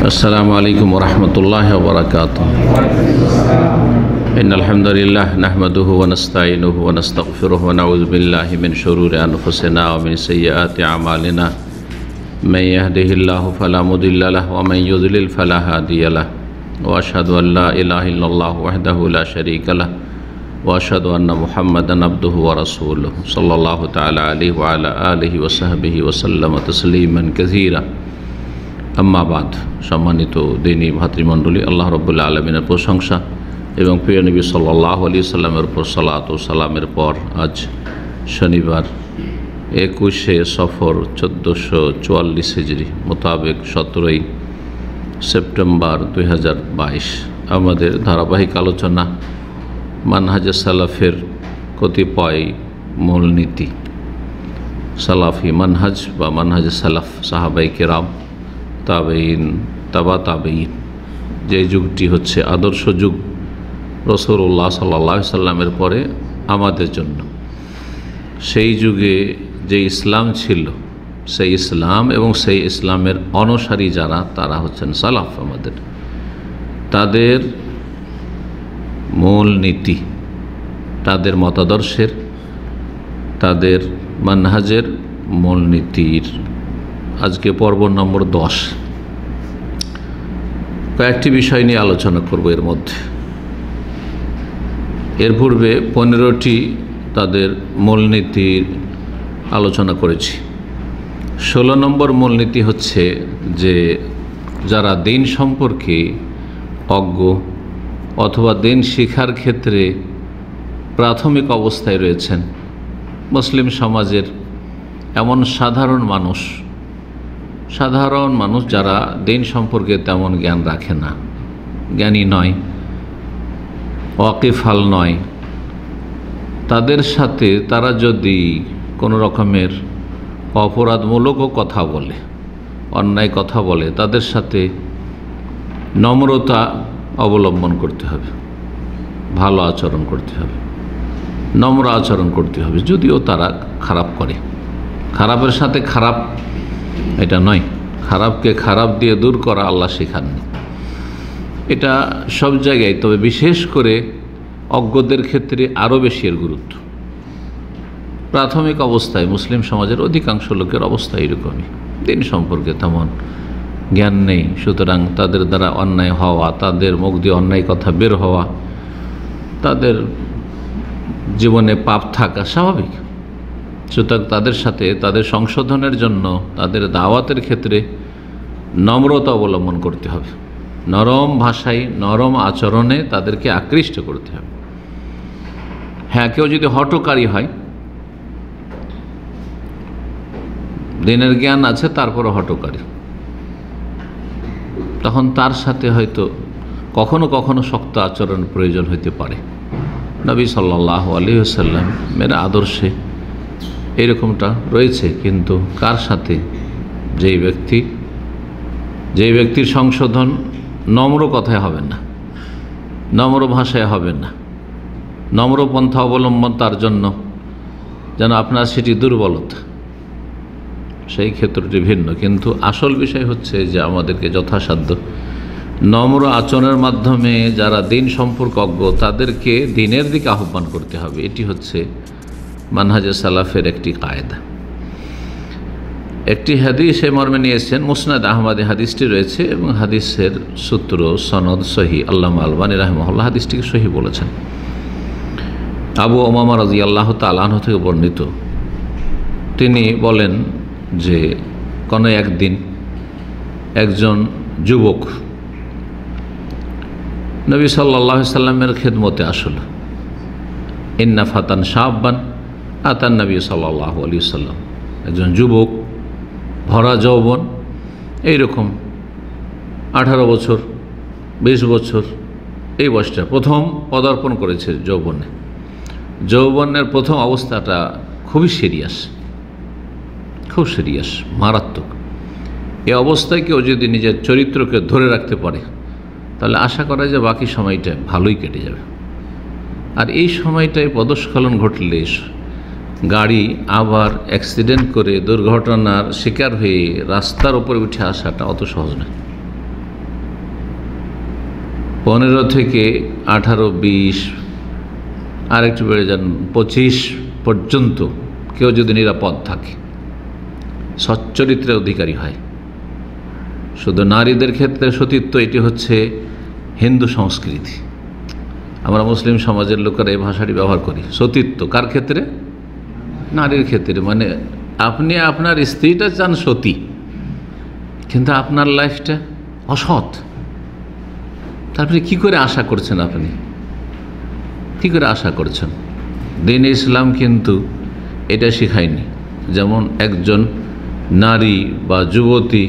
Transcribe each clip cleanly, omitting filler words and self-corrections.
अस्सलामु अलैकुम वरहमतुल्लाहि वबरकातुहू। इन्नल हम्दुलिल्लाह नहमदुहु व नस्तईनुहु व नस्तगफिरुहु व नऊज़ु बिल्लाहि मिन शुरूरि अनफुसिना व मिन सय्यिआति अमालिना मन यहदिहिल्लाहु फला मुदिल्ल लहु व मन युद्लिल फला हादिय लहु व अशहदु अन ला इलाहा इल्लल्लाहु वहदहु ला शरीका लहु व अशहदु अन्न मुहम्मदन अब्दुहु व रसूलुहु सल्लल्लाहु तआला अलैहि व अला आलिहि व सहबिहि व सल्लम तस्लीमान कसीरा। अम्माबाद। सम्मानित दीनी भातृमंडলী, আল্লাহ রাব্বুল আলামিনের প্রশংসা এবং প্রিয় নবী সাল্লাল্লাহু আলাইহি সাল্লামের উপর সালাত ও সালামের পর আজ শনিবার 21শে সফর 1444 হিজরি মোতাবেক 17ই সেপ্টেম্বর 2022 আমাদের ধারাবাহিক আলোচনা মানহাজে সালাফের কতিপয় মূলনীতি, সালাফি মানহাজ বা মানহাজে সালাফ, সাহাবায়ে কেরাম, তাবেঈন, তাবা তাবেঈন, যে যুগটি হচ্ছে আদর্শ যুগ রাসূলুল্লাহ সাল্লাল্লাহু আলাইহি সাল্লামের পরে আমাদের জন্য। সেই যুগে যে ইসলাম ছিল, সেই ইসলাম এবং সেই ইসলামের অনুসারী যারা, তারা হচ্ছেন সালাফ। আমাদের তাদের মূল নীতি, তাদের মতাদর্শের, তাদের মানহাজের মূল নীতির আজকে পর্ব নম্বর 10। কয়েকটি বিষয় নিয়ে আলোচনা করব এর মধ্যে। এর পূর্বে 15টি তাদের মূলনীতির আলোচনা করেছি। 16 নম্বর মূলনীতি হচ্ছে যে যারা দিন সম্পর্কে অজ্ঞ অথবা দিন শিক্ষার ক্ষেত্রে প্রাথমিক অবস্থায় রয়েছেন, মুসলিম সমাজের এমন সাধারণ মানুষ যারা দিন সম্পর্কে তেমন জ্ঞান রাখে না, জ্ঞানী নয়, ওয়াকিফাল নয়, তাদের সাথে তারা যদি কোনো রকমের অপরাধমূলকও কথা বলে, অন্যায় কথা বলে, তাদের সাথে নম্রতা অবলম্বন করতে হবে, ভালো আচরণ করতে হবে, নম্র আচরণ করতে হবে। যদিও তারা খারাপ করে, খারাপের সাথে খারাপ এটা নয়, খারাপকে খারাপ দিয়ে দূর করা আল্লাহ শেখাননি। এটা সব জায়গায়, তবে বিশেষ করে অজ্ঞদের ক্ষেত্রে আরও বেশি এর গুরুত্ব। প্রাথমিক অবস্থায় মুসলিম সমাজের অধিকাংশ লোকের অবস্থা এরকমই, দিন সম্পর্কে তেমন জ্ঞান নেই, সুতরাং তাদের দ্বারা অন্যায় হওয়া, তাদের মুখ দিয়ে অন্যায় কথা বের হওয়া, তাদের জীবনে পাপ থাকা স্বাভাবিক। সুতরাং তাদের সাথে তাদের সংশোধনের জন্য তাদের দাওয়াতের ক্ষেত্রে নম্রতা অবলম্বন করতে হবে, নরম ভাষায়, নরম আচরণে তাদেরকে আকৃষ্ট করতে হবে। হ্যাঁ, কেউ যদি হঠকারী হয়, দিনের জ্ঞান আছে তারপরও হঠকারী, তখন তার সাথে হয়তো কখনো কখনো শক্ত আচরণ প্রয়োজন হতে পারে। নবী সাল্লাল্লাহু আলাইহি ওয়াসাল্লাম মেরা আদর্শে এরকমটা রয়েছে। কিন্তু কার সাথে? যেই ব্যক্তির সংশোধন নম্র কথায় হবে না, নম্র ভাষায় হবে না, নম্র পন্থা অবলম্বন তার জন্য যেন আপনার সেটি দুর্বলতা, সেই ক্ষেত্রটি ভিন্ন। কিন্তু আসল বিষয় হচ্ছে যে আমাদেরকে যথাসাধ্য নম্র আচরণের মাধ্যমে যারা দিন সম্পর্কে অজ্ঞ তাদেরকে দিনের দিকে আহ্বান করতে হবে। এটি হচ্ছে মানহাজে সালাফের একটি কায়দা। একটি হাদিস এই মর্মে নিয়েছেন, মুসনাদ আহমদে হাদিসটি রয়েছে এবং হাদিসের সূত্র সনদ সহি। আল্লামা আলবানী রাহিমাহুল্লাহ হাদিসটিকে সহি বলেছেন। আবু উমামা রাদিয়াল্লাহু তাআলা আনহু থেকে বর্ণিত, তিনি বলেন যে কোনো একদিন একজন যুবক নবী সাল্লাল্লাহু আলাইহি সাল্লামের খেদমতে আসল। ইন্না ফাতান শাব্বান আতান নবী সাল্লাল্লাহু আলাইহি সাল্লাম, একজন যুবক, ভরা যৌবন, এইরকম 18 বছর 20 বছর এই বয়সটা প্রথম পদার্পণ করেছে যৌবনে। যৌবনের প্রথম অবস্থাটা খুবই সিরিয়াস, খুব সিরিয়াস, মারাত্মক। এই অবস্থায় কেউ যদি নিজের চরিত্রকে ধরে রাখতে পারে তাহলে আশা করা যায় বাকি সময়টা ভালোই কেটে যাবে। আর এই সময়টায় পদস্খলন ঘটলে, গাড়ি আবার অ্যাক্সিডেন্ট করে দুর্ঘটনার শিকার হয়ে রাস্তার উপরে উঠে আসাটা অত সহজ নয়। 15 থেকে 18, 20, আর একটু বেড়ে যান 25 পর্যন্ত কেউ যদি নিরাপদ থাকে, সচ্চরিত্রের অধিকারী হয়। শুধু নারীদের ক্ষেত্রে সতীত্ব, এটি হচ্ছে হিন্দু সংস্কৃতি। আমরা মুসলিম সমাজের লোকেরা এই ভাষাটি ব্যবহার করি। সতীত্ব কার ক্ষেত্রে? নারীর ক্ষেত্রে। মানে আপনি আপনার স্ত্রীটা চান সতী, কিন্তু আপনার লাইফটা অসৎ, তারপরে কি করে আশা করছেন? আপনি কি করে আশা করছেন? দ্বীন ইসলাম কিন্তু এটা শেখায়নি। যেমন একজন নারী বা যুবতী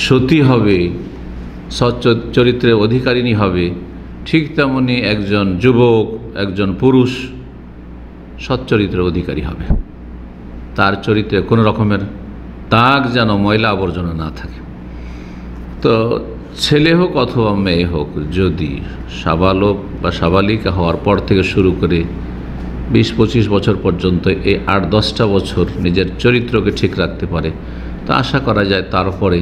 সতী হবে, সচ্চরিত্রের অধিকারিণী হবে, ঠিক তেমনি একজন যুবক, একজন পুরুষ সচ্চরিত্রের অধিকারী হবে। তার চরিত্রে কোনো রকমের দাগ যেন, ময়লা আবর্জনা না থাকে। তো ছেলে হোক অথবা মেয়ে হোক, যদি সাবালক বা সাবালিকা হওয়ার পর থেকে শুরু করে 20-25 বছর পর্যন্ত এই 8-10টা বছর নিজের চরিত্রকে ঠিক রাখতে পারে, তো আশা করা যায় তারপরে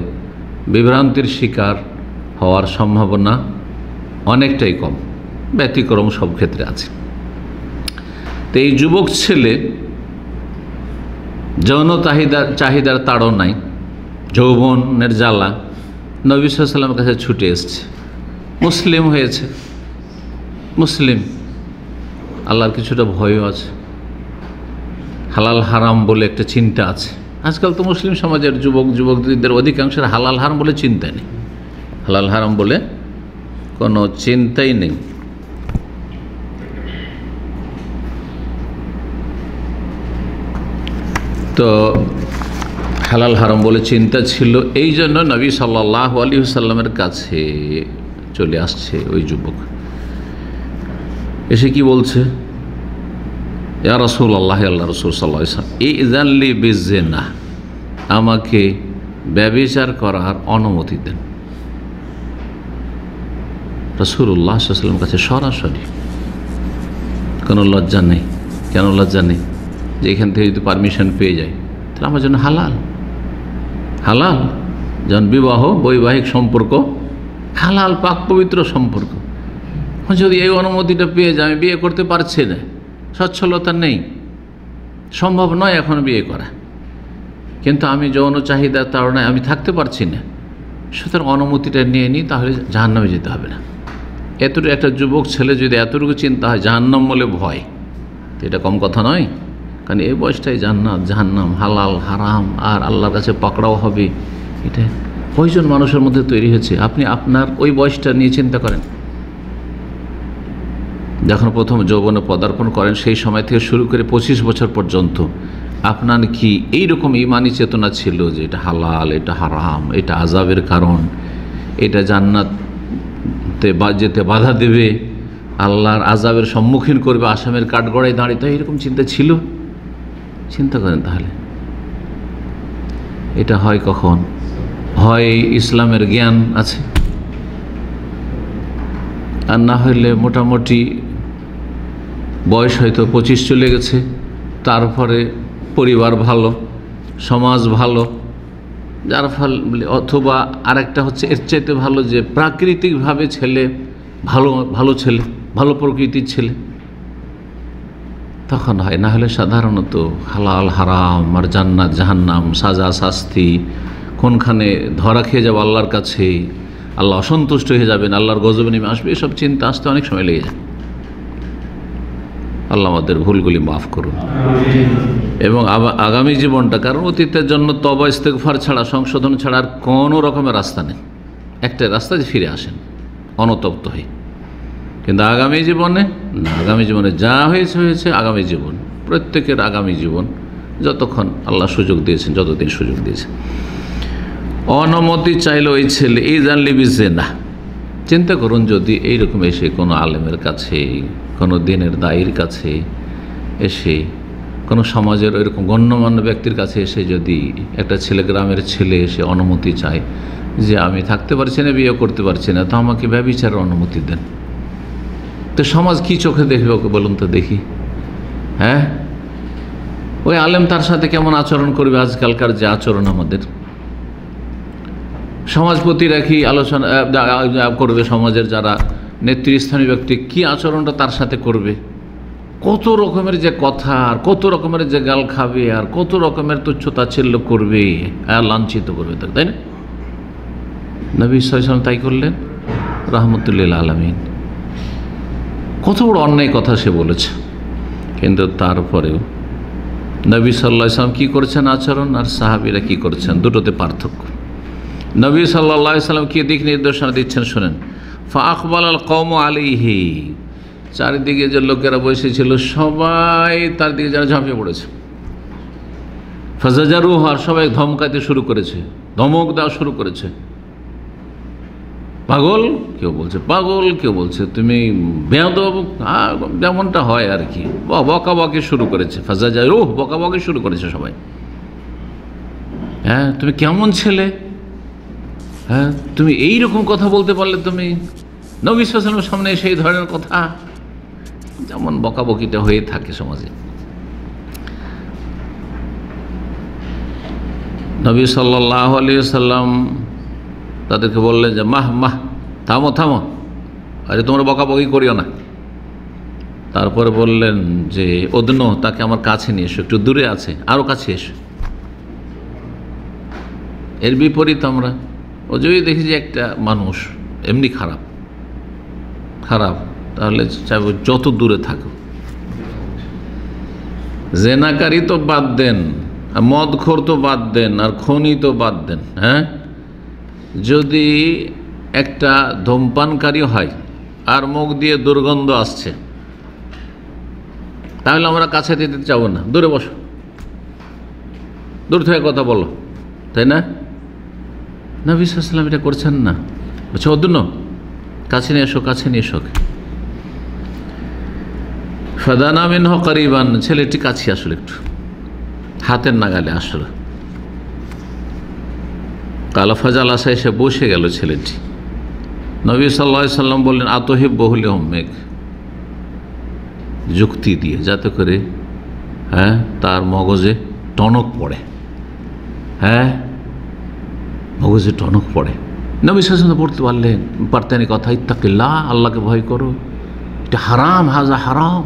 বিভ্রান্তির শিকার হওয়ার সম্ভাবনা অনেকটাই কম। ব্যতিক্রম সব ক্ষেত্রে আছে। তো এই যুবক ছেলে যৌন চাহিদার তাড়নায়, যৌবনের জ্বালা, নবী সাল্লাল্লাহু আলাইহি ওয়াসাল্লামের কাছে ছুটে এসছে, মুসলিম হয়েছে। মুসলিম, আল্লাহর কিছুটা ভয়ও আছে, হালাল হারাম বলে একটা চিন্তা আছে। আজকাল তো মুসলিম সমাজের যুবকদের অধিকাংশের হালাল হারাম বলে চিন্তা নেই, হালাল হারাম বলে কোনো চিন্তাই নেই। তো হালাল হারাম বলে চিন্তা ছিল, এই জন্য নবী সাল্লাল্লাহু আলাইহি ওয়াসাল্লামের কাছে চলে আসছে ওই যুবক। এসে কি বলছে? ইয়া রাসূলুল্লাহ, আল্লাহ রাসূল সাল্লাল্লাহু আলাইহি ওয়াসাল্লাম, ইযান লি বিযিনা, আমাকে ব্যভিচার করার অনুমতি দেন। রাসূলুল্লাহ সাল্লাল্লাহু আলাইহি ওয়াসাল্লামের কাছে সরাসরি, কোনো লজ্জা নেই। কেন লজ্জা নেই? যে এখান থেকে যদি পারমিশন পেয়ে যায় তাহলে আমার জন্য হালাল। হালাল যেমন বিবাহ, বৈবাহিক সম্পর্ক হালাল, পাক পবিত্র সম্পর্ক। যদি এই অনুমতিটা পেয়ে যায়, আমি বিয়ে করতে পারছি না, সচ্ছলতা নেই, সম্ভব নয় এখন বিয়ে করা, কিন্তু আমি যৌন চাহিদা তাড়নায় আমি থাকতে পারছি না, সুতরাং অনুমতিটা নিয়ে নিই, তাহলে জাহান্নামে যেতে হবে না। এতটুকু একটা যুবক ছেলে যদি এতটুকু চিন্তা হয় জাহান্নাম বলে ভয়, তো এটা কম কথা নয়। কারণ এই বয়সটাই জান্নাত জাহান্নাম, হালাল হারাম, আর আল্লাহর কাছে পাকড়াও হবে, এটা কয়জন মানুষের মধ্যে তৈরি হয়েছে? আপনি আপনার ওই বয়সটা নিয়ে চিন্তা করেন। যখন প্রথম যৌবনে পদার্পণ করেন সেই সময় থেকে শুরু করে 25 বছর পর্যন্ত আপনার কি এইরকম ইমানি চেতনা ছিল যে এটা হালাল, এটা হারাম, এটা আযাবের কারণ, এটা জান্নাতে যেতে বাধা দেবে, আল্লাহর আযাবের সম্মুখীন করবে, আসামের কাঠগড়ায় দাঁড়িয়ে, তাই এরকম চিন্তা ছিল? চিন্তা করেন তাহলে। এটা হয় কখন? হয় ইসলামের জ্ঞান আছে, আর না হইলে মোটামুটি বয়স হয়তো 25 চলে গেছে, তারপরে পরিবার ভালো, সমাজ ভালো, যার ফলে, অথবা আরেকটা হচ্ছে এর চাইতে ভালো যে প্রাকৃতিকভাবে ছেলে ভালো ছেলে, ভালো প্রকৃতির ছেলে, তখন হয়। না হলে সাধারণত হালাল হারাম আর জান্নাত জাহান্নাম, সাজা শাস্তি, কোনখানে ধরা খেয়ে যাবো আল্লাহর কাছে, আল্লাহ অসন্তুষ্ট হয়ে যাবেন, আল্লাহর গজব নেমে আসবে, এসব চিন্তা আসতে অনেক সময় লেগে যায়। আল্লাহ আমাদের ভুলগুলি মাফ করুন এবং আগামী জীবনটা, কারণ অতীতের জন্য তওবা ইস্তেগফার ছাড়া, সংশোধন ছাড়া আর কোনো রকমের রাস্তা নেই। একটা রাস্তা যে ফিরে আসেন অনতপ্ত হয়ে, কিন্তু আগামী জীবনে না, আগামী জীবনে যা হয়েছে আগামী জীবন, প্রত্যেকের আগামী জীবন, যতক্ষণ আল্লাহ সুযোগ দিয়েছেন, যতদিন সুযোগ দিয়েছেন। অনুমতি চাইল ওই ছেলে, এই জানলি বিজে না। চিন্তা করুন, যদি এইরকম এসে কোনো আলেমের কাছে, কোনো দিনের দায়ীর কাছে এসে, কোনো সমাজের ওইরকম গণ্যমান্য ব্যক্তির কাছে এসে যদি একটা ছেলে, গ্রামের ছেলে এসে অনুমতি চায় যে আমি থাকতে পারছি না, বিয়ে করতে পারছি না, তো আমাকে ব্যভিচারের অনুমতি দেন, তো সমাজ কি চোখে দেখবে ওকে বলুন তো দেখি? হ্যাঁ, ওই আলেম তার সাথে কেমন আচরণ করবে? আজকালকার যে আচরণ আমাদের, সমাজপতিরা কি আলোচনা করবে, সমাজের যারা নেতৃস্থানীয় ব্যক্তি কি আচরণটা তার সাথে করবে, কত রকমের যে কথা, আর কত রকমের যে গাল খাবে, আর কত রকমের তুচ্ছতাচ্ছিল্য করবে আর লাঞ্ছিত করবে, তাই না? নবী সাল্লাল্লাহু আলাইহি ওয়াসাল্লাম তাই করলেন, রাহমাতুল্লিল আলামিন। কত বড় অন্যায় কথা সে বলেছে, কিন্তু তারপরেও নবী সাল্লাল্লাহু আলাইহি ওয়াসাল্লাম কী করেছেন আচরণ, আর সাহাবীরা কী করেছেন, দুটোতে পার্থক্য। নবী সাল্লাল্লাহু আলাইহি ওয়াসাল্লাম কী দিক নির্দেশনা দিচ্ছেন শোনেন। ফাআকবালাল কওমু আলাইহি, চারিদিকে যে লোকেরা বসেছিল সবাই তার দিকে যারা ঝাঁপিয়ে পড়েছে। ফাজাজারুহু, আর সবাই ধমকাতে শুরু করেছে, ধমক দেওয়া শুরু করেছে। পাগল কেউ বলছে, পাগল কেউ বলছে তুমি বেয়াদব, যেমনটা হয় আর কি, বকাবকি শুরু করেছে। ফাজাজারুহু, বকাবকি শুরু করেছে সবাই। হ্যাঁ, তুমি কেমন ছেলে, হ্যাঁ তুমি এইরকম কথা বলতে পারলে, তুমি নবী সাল্লাল্লাহু আলাইহি ওয়াসাল্লামের সামনে সেই ধরনের কথা, যেমন বকাবকিটা হয়ে থাকে সমাজে। নবী সাল্লাল্লাহু আলাইহি ওয়াসাল্লাম তাদেরকে বললেন যে মাহ থামো থামো, আরে তোমরা বকাবকি করিও না। তারপরে বললেন যে ওদনো, তাকে আমার কাছে নিয়ে এসো, একটু দূরে আছে, আরও কাছে এসো। এর বিপরীত আমরা ও যদি দেখি যে একটা মানুষ এমনি খারাপ, তাহলে চাইব যত দূরে থাকো। জেনাকারী তো বাদ দেন, মদখোর তো বাদ দেন, আর খনি তো বাদ দেন। হ্যাঁ, যদি একটা ধূমপানকারী হয় আর মুখ দিয়ে দুর্গন্ধ আসছে, তাহলে আমরা কাছে দিতে চাবো না, দূরে বসো, দূর থেকে কথা বলো, তাই না? নবী সাল্লাল্লাহু আলাইহি ওয়াসাল্লাম এটা করছেন না, বলছে অদুন্ন, কাছে নিয়ে এসো, কাছে নিয়ে এসো। ফাদানা মিনহু করিবান, ছেলেটি কাছে আসলে একটু হাতের নাগালে আসলো। কালা ফাজালাসা, এসে বসে গেল ছেলেটি। নবী সাল্লাল্লাহু আলাইহি ওয়াসাল্লাম বললেন আতহিব্বুহু লিউম্মিক, যুক্তি দিয়ে, যাতে করে হ্যাঁ তার মগজে টনক পড়ে, হ্যাঁ মগজে টনক পড়ে। নবী সাল্লাল্লাহু আলাইহি ওয়াসাল্লাম পড়তে পারতেন এই কথা, ইত্তাকিল্লাহ, আল্লাহকে ভয় করো, এটা হারাম, হাজা হারাম,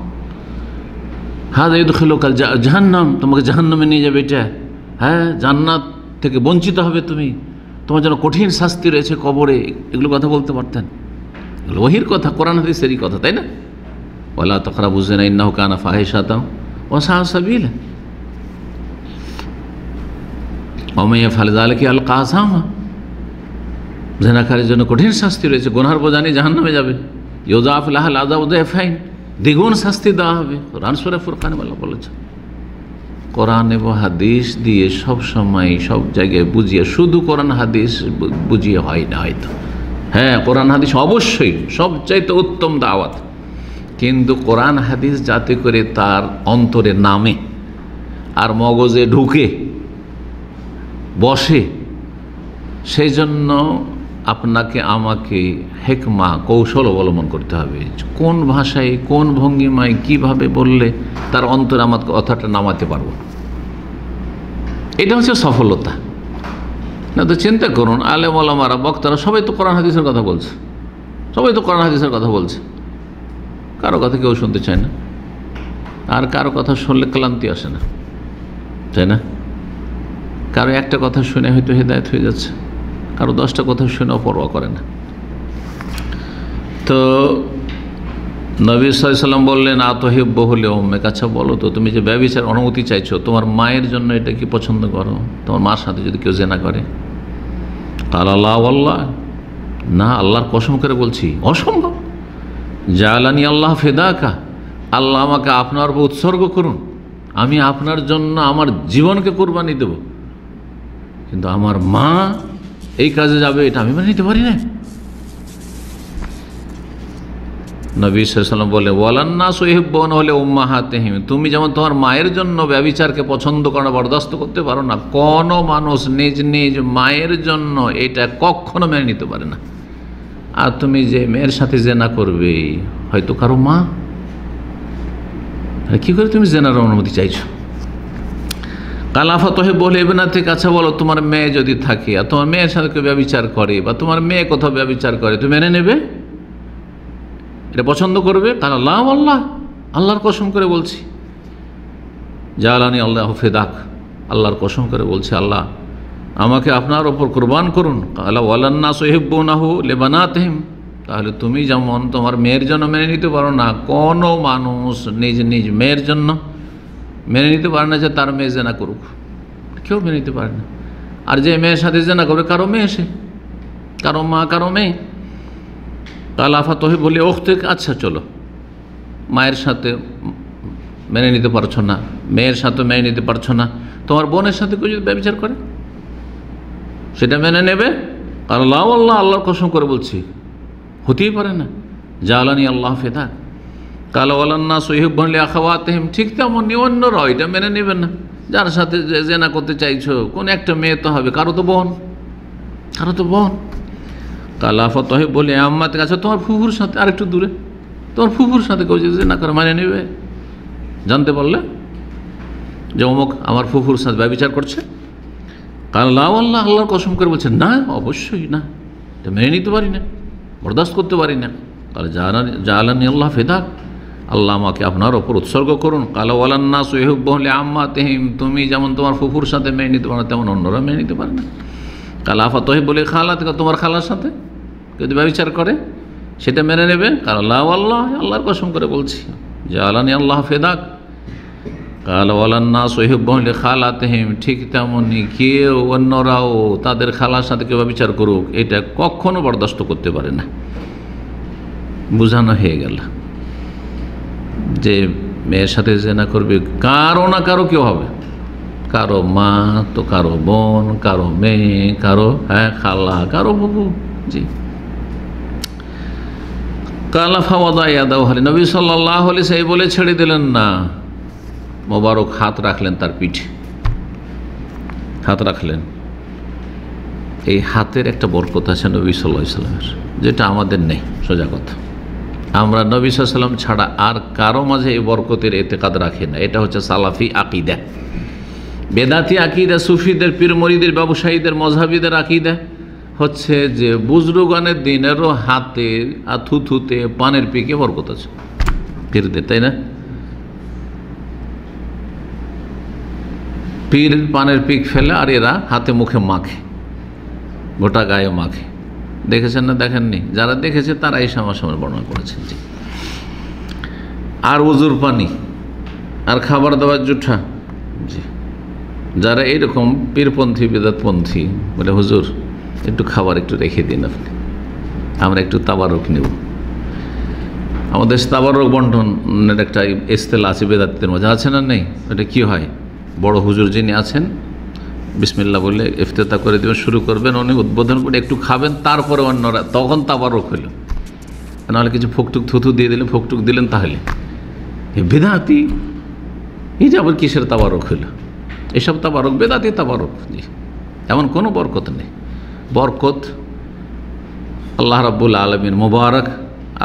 হাজা ইউদখিলুকা জাহান্নাম, তোমাকে জাহান্নামে নিয়ে যাবে এটা, হ্যাঁ জান্নাত থেকে বঞ্চিত হবে তুমি, তোমার জন্য কঠিন শাস্তি রয়েছে কবরে, এগুলো কথা বলতে পারতেন। এগুলো ওহীর কথা, কোরআন হাদিসেরই কথা, তাই না? ওয়ালা তাকরাবু যিনা ইন্নাহু কানা ফাহিশাতান ওয়া সাআ সাবিলা ওয়া মান ইয়াফআল যালিকা ইয়ালকা আসামা, জিনাকারীর জন্য কঠিন শাস্তি রয়েছে, গুনার বোঝা নিয়ে জাহান্নামে যাবে। ইউযাফু লাহুল আযাবু যায়ফাইন, দ্বিগুণ শাস্তি দেওয়া হবে। কোরআন সূরা ফুরকানে আল্লাহ বলেছেন। কোরআন এবং হাদিস দিয়ে সব সময় সব জায়গায় বুঝিয়ে, শুধু কোরআন হাদিস বুঝিয়ে হয় না হয়তো, হ্যাঁ কোরআন হাদিস অবশ্যই সবচাইতে উত্তম দাওয়াত, কিন্তু কোরআন হাদিস যাতে করে তার অন্তরে নামে আর মগজে ঢুকে বসে, সেই জন্য আপনাকে আমাকে হেকমা, কৌশল অবলম্বন করতে হবে। কোন ভাষায়, কোন ভঙ্গিমায়, কিভাবে বললে তার অন্তরে আমার কথাটা নামাতে পারবো, এটা হচ্ছে সফলতা। না তো চিন্তা করুন, আলেম ওলামারা, বক্তারা সবাই তো কোরআন হাদিসের কথা বলছে, সবাই তো কোরআন হাদিসের কথা বলছে, কারো কথা কেউ শুনতে চায় না, আর কারো কথা শুনলে ক্লান্তি আসে না, তাই না? কারো একটা কথা শুনে হয়তো হেদায়েত হয়ে যাচ্ছে, কারো 10টা কথা শুনেও পরোয়া করে না। তো নবী সাল্লাল্লাহু আলাইহি ওয়াসাল্লাম বললেন আতহিব্বুহু লিউম্মিক, আচ্ছা বলো তো, তুমি যে ব্যভিচার অনুমতি চাইছো, তোমার মায়ের জন্য এটা কি পছন্দ করো? তোমার মার সাথে যদি কেউ জেনা করে? ক্বালা লা ওয়াল্লাহ, না আল্লাহর কসম করে বলছি অসম্ভব। জাআলানি আল্লাহ ফিদাকা, আল্লাহ আমাকে আপনার উপর উৎসর্গ করুন, আমি আপনার জন্য আমার জীবনকে কুরবানি দেব, কিন্তু আমার মা এই কাজে যাবে এটা আমি মেনে নিতে পারি না। নবী সাল্লাল্লাহু আলাইহি ওয়াসাল্লাম বলে ওয়ালান্নাসু ইউহিব্বুনা উম্মাহাতিহিম, তুমি যেমন তোমার মায়ের জন্য ব্যভিচারকে পছন্দ করো না, বরদাস্ত করতে পারো না, কোনো মানুষ নিজ নিজ মায়ের জন্য এটা কখনো মেনে নিতে পারে না। আর তুমি যে মেয়ের সাথে জেনা করবে, হয়তো কারো মা, কি করে তুমি জেনার অনুমতি চাইছো? কালাফা তোহে বলে না থেকে, আচ্ছা বলো, তোমার মেয়ে যদি থাকে আর তোমার মেয়ের সাথে কেউ ব্যভিচার করে বা তোমার মেয়ে কোথাও ব্যভিচার করে, তুমি মেনে নেবে? এটা পছন্দ করবে? কাল আল্লাহ আল্লাহ, আল্লাহর কসম করে বলছি, জালানি আল্লাহ ফিদাক, আল্লাহর কসম করে বলছি, আল্লাহ আমাকে আপনার ওপর কুরবান করুন। আল্লাহ ওয়ালান্না সোহেব্বনাহু লেবানাতহিম, তাহলে তুমি যেমন তোমার মেয়ের জন্য মেনে নিতে পারো না, কোনো মানুষ নিজ নিজ মেয়ের জন্য মেনে নিতে পারে না যে তার মেয়ে জেনা করুক, কেউ মেনে নিতে পারে না। আর যে মেয়ের সাথে জেনা করবে, কারো মেয়ে, সে কারো মা, কারো মেয়ে। কালাফা তোহে বলি ওখতে, আচ্ছা চলো, মায়ের সাথে মেনে নিতে পারছো না, মেয়ের সাথে মেনে নিতে পারছো না, তোমার বোনের সাথে কেউ যদি ব্যভিচার করে সেটা মেনে নেবে? আল্লাহ আল্লাহ, আল্লাহর কসম করে বলছি, হতেই পারে না। জালানি আল্লাহ ফেদা। কালো আল্লাহ সহিব বনলে আখাওয়াতেহিম, ঠিক তেমনই অন্যরাও এটা মেনে নেবেন না। যার সাথে জেনা করতে চাইছো, কোন একটা মেয়ে তো হবে, কারো তো বোন, কারো তো বোন। কালাফা তহে বলে আম্মাতে, কাছে তোমার ফুফুর সাথে, আর একটু দূরে, তোমার ফুফুর সাথে কেউ যদি জেনা করে মানে নেবে? জানতে পারলে যে অমুক আমার ফুফুর সাথে ব্যভিচার করছে? আল্লাহ আল্লাহ, আল্লাহর কসম করে বলছেন, না অবশ্যই না, এটা মেনে নিতে পারি না, বরদাস্ত করতে পারি না। তাহলে জালানি আল্লাহ ফেদাক, আল্লাহ আমাকে আপনার ওপর উৎসর্গ করুন। কালো ওয়ালান্না সোহেব্বহলে আম্মা তেহিম, তুমি যেমন তোমার ফুফুর সাথে মেনে নিতে পারো না, তেমন অন্যরা মেনে নিতে পারে না। কালাফা তোহে বলে খালা থেকে, তোমার খালার সাথে যদি ব্যভিচার করে সেটা মেনে নেবে? আল্লাহ আল্লাহ, আল্লাহর কসম করে বলছি, জালানি আল্লাহ ফেদাক। কালো ওয়ালান্না সোহেব্বহলে খালা তেহিম, ঠিক তেমনই কেউ অন্যরাও তাদের খালার সাথে কেউ ব্যভিচার করুক, এটা কখনো বরদাস্ত করতে পারে না। বোঝানো হয়ে গেল যে মেয়ের সাথে জেনা করবে, কারো না কারো কেউ হবে, কারো মা তো, কারো বোন, কারো মেয়ে, কারো খালা, কারো বাবু। জি। কালাফা ওয়াদায়াদাহু আলাইহি, নবী সাল্লাল্লাহু আলাইহি সেই বলে ছেড়ে দিলেন না, মোবারক হাত রাখলেন তার পিঠে, হাত রাখলেন। এই হাতের একটা বরকত আছে নবী সাল্লাল্লাহু আলাইহি সাল্লামের, যেটা আমাদের নেই। সোজা কথা, আমরা নবী সাল্লাল্লাহু আলাইহি সাল্লাম ছাড়া আর কারো মাঝে এই বরকতের এতেকাদ রাখি না। এটা হচ্ছে সালাফি আকিদা। বেদাতি আকিদা, সুফিদের, পীর মরিদের, ব্যবসায়ীদের, মজহাবিদের আকিদা হচ্ছে যে বুজরুগানের দিনেরও হাতে আর থুথুতে পানের পিকে বরকত আছে পীরদের, তাই না? পীর পানের পিক ফেলে আর এরা হাতে মুখে মাখে, গোটা গায়ে মাখে। দেখেছেন না দেখেননি? যারা দেখেছে তারা এই সামনে বর্ণনা করেছেন। জি। আর উজুর পানি আর খাবার দাবার জুঠা। জি। যারা এইরকম পীরপন্থী, বেদাতপন্থী, বলে হুজুর একটু খাবার একটু রেখে দিন আপনি, আমরা একটু তাবারক নেব। আমাদের তাবারক বন্টনের একটা ইস্তেলা আছে বেদাতদের মধ্যে, আছে না নেই? এটা কি হয়, বড় হুজুর যিনি আছেন বিসমিল্লাহ বলে ইফতেতা করে দেবেন, শুরু করবেন, উনি উদ্বোধন করে একটু খাবেন, তারপরে অন্যরা, তখন তাবারক হইল। নাহলে কিছু ফোকটুক থুথু দিয়ে দিলেন, ফোকটুক দিলেন, তাহলে বেদাতি, এই যে আবার কিসের তাবারক হইল? এসব তাবারক বেদাতি তাবারক। জি। এমন কোনো বরকত নেই। বরকত আল্লাহ রাব্বুল আলামিন মোবারক,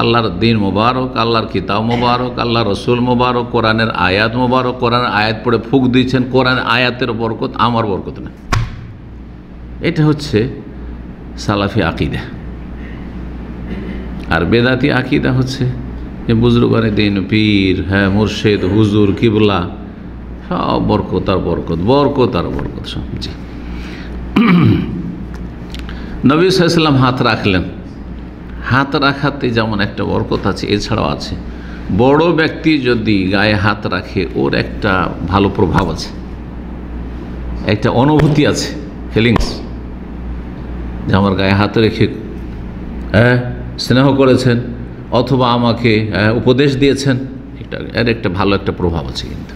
আল্লাহর দিন মোবারক, আল্লাহর কিতাব মোবারক, আল্লাহ রসুল মোবারক, কোরআনের আয়াত মোবারক, কোরআনের আয়াত পড়ে ফুক দিচ্ছেন, কোরআন আয়াতের বরকত, আমার বরকত না। এটা হচ্ছে সালাফি আকিদা। আর বেদাতি আকিদা হচ্ছে যে বুজরুগানে দিন, পীর, মুর্শিদ, হুজুর, কিবলা, সব বরকত আর বরকত, বরকত আর বরকত সব। জি। নবী সাল্লাল্লাহু আলাইহি ওয়াসাল্লাম হাত রাখলেন, হাত রাখাতে যেমন একটা বরকত আছে, এছাড়াও আছে বড় ব্যক্তি যদি গায়ে হাত রাখে, ওর একটা ভালো প্রভাব আছে, একটা অনুভূতি আছে, ফিলিংস, যে আমার গায়ে হাত রেখে স্নেহ করেছেন অথবা আমাকে উপদেশ দিয়েছেন, এটা এর একটা ভালো একটা প্রভাব আছে। কিন্তু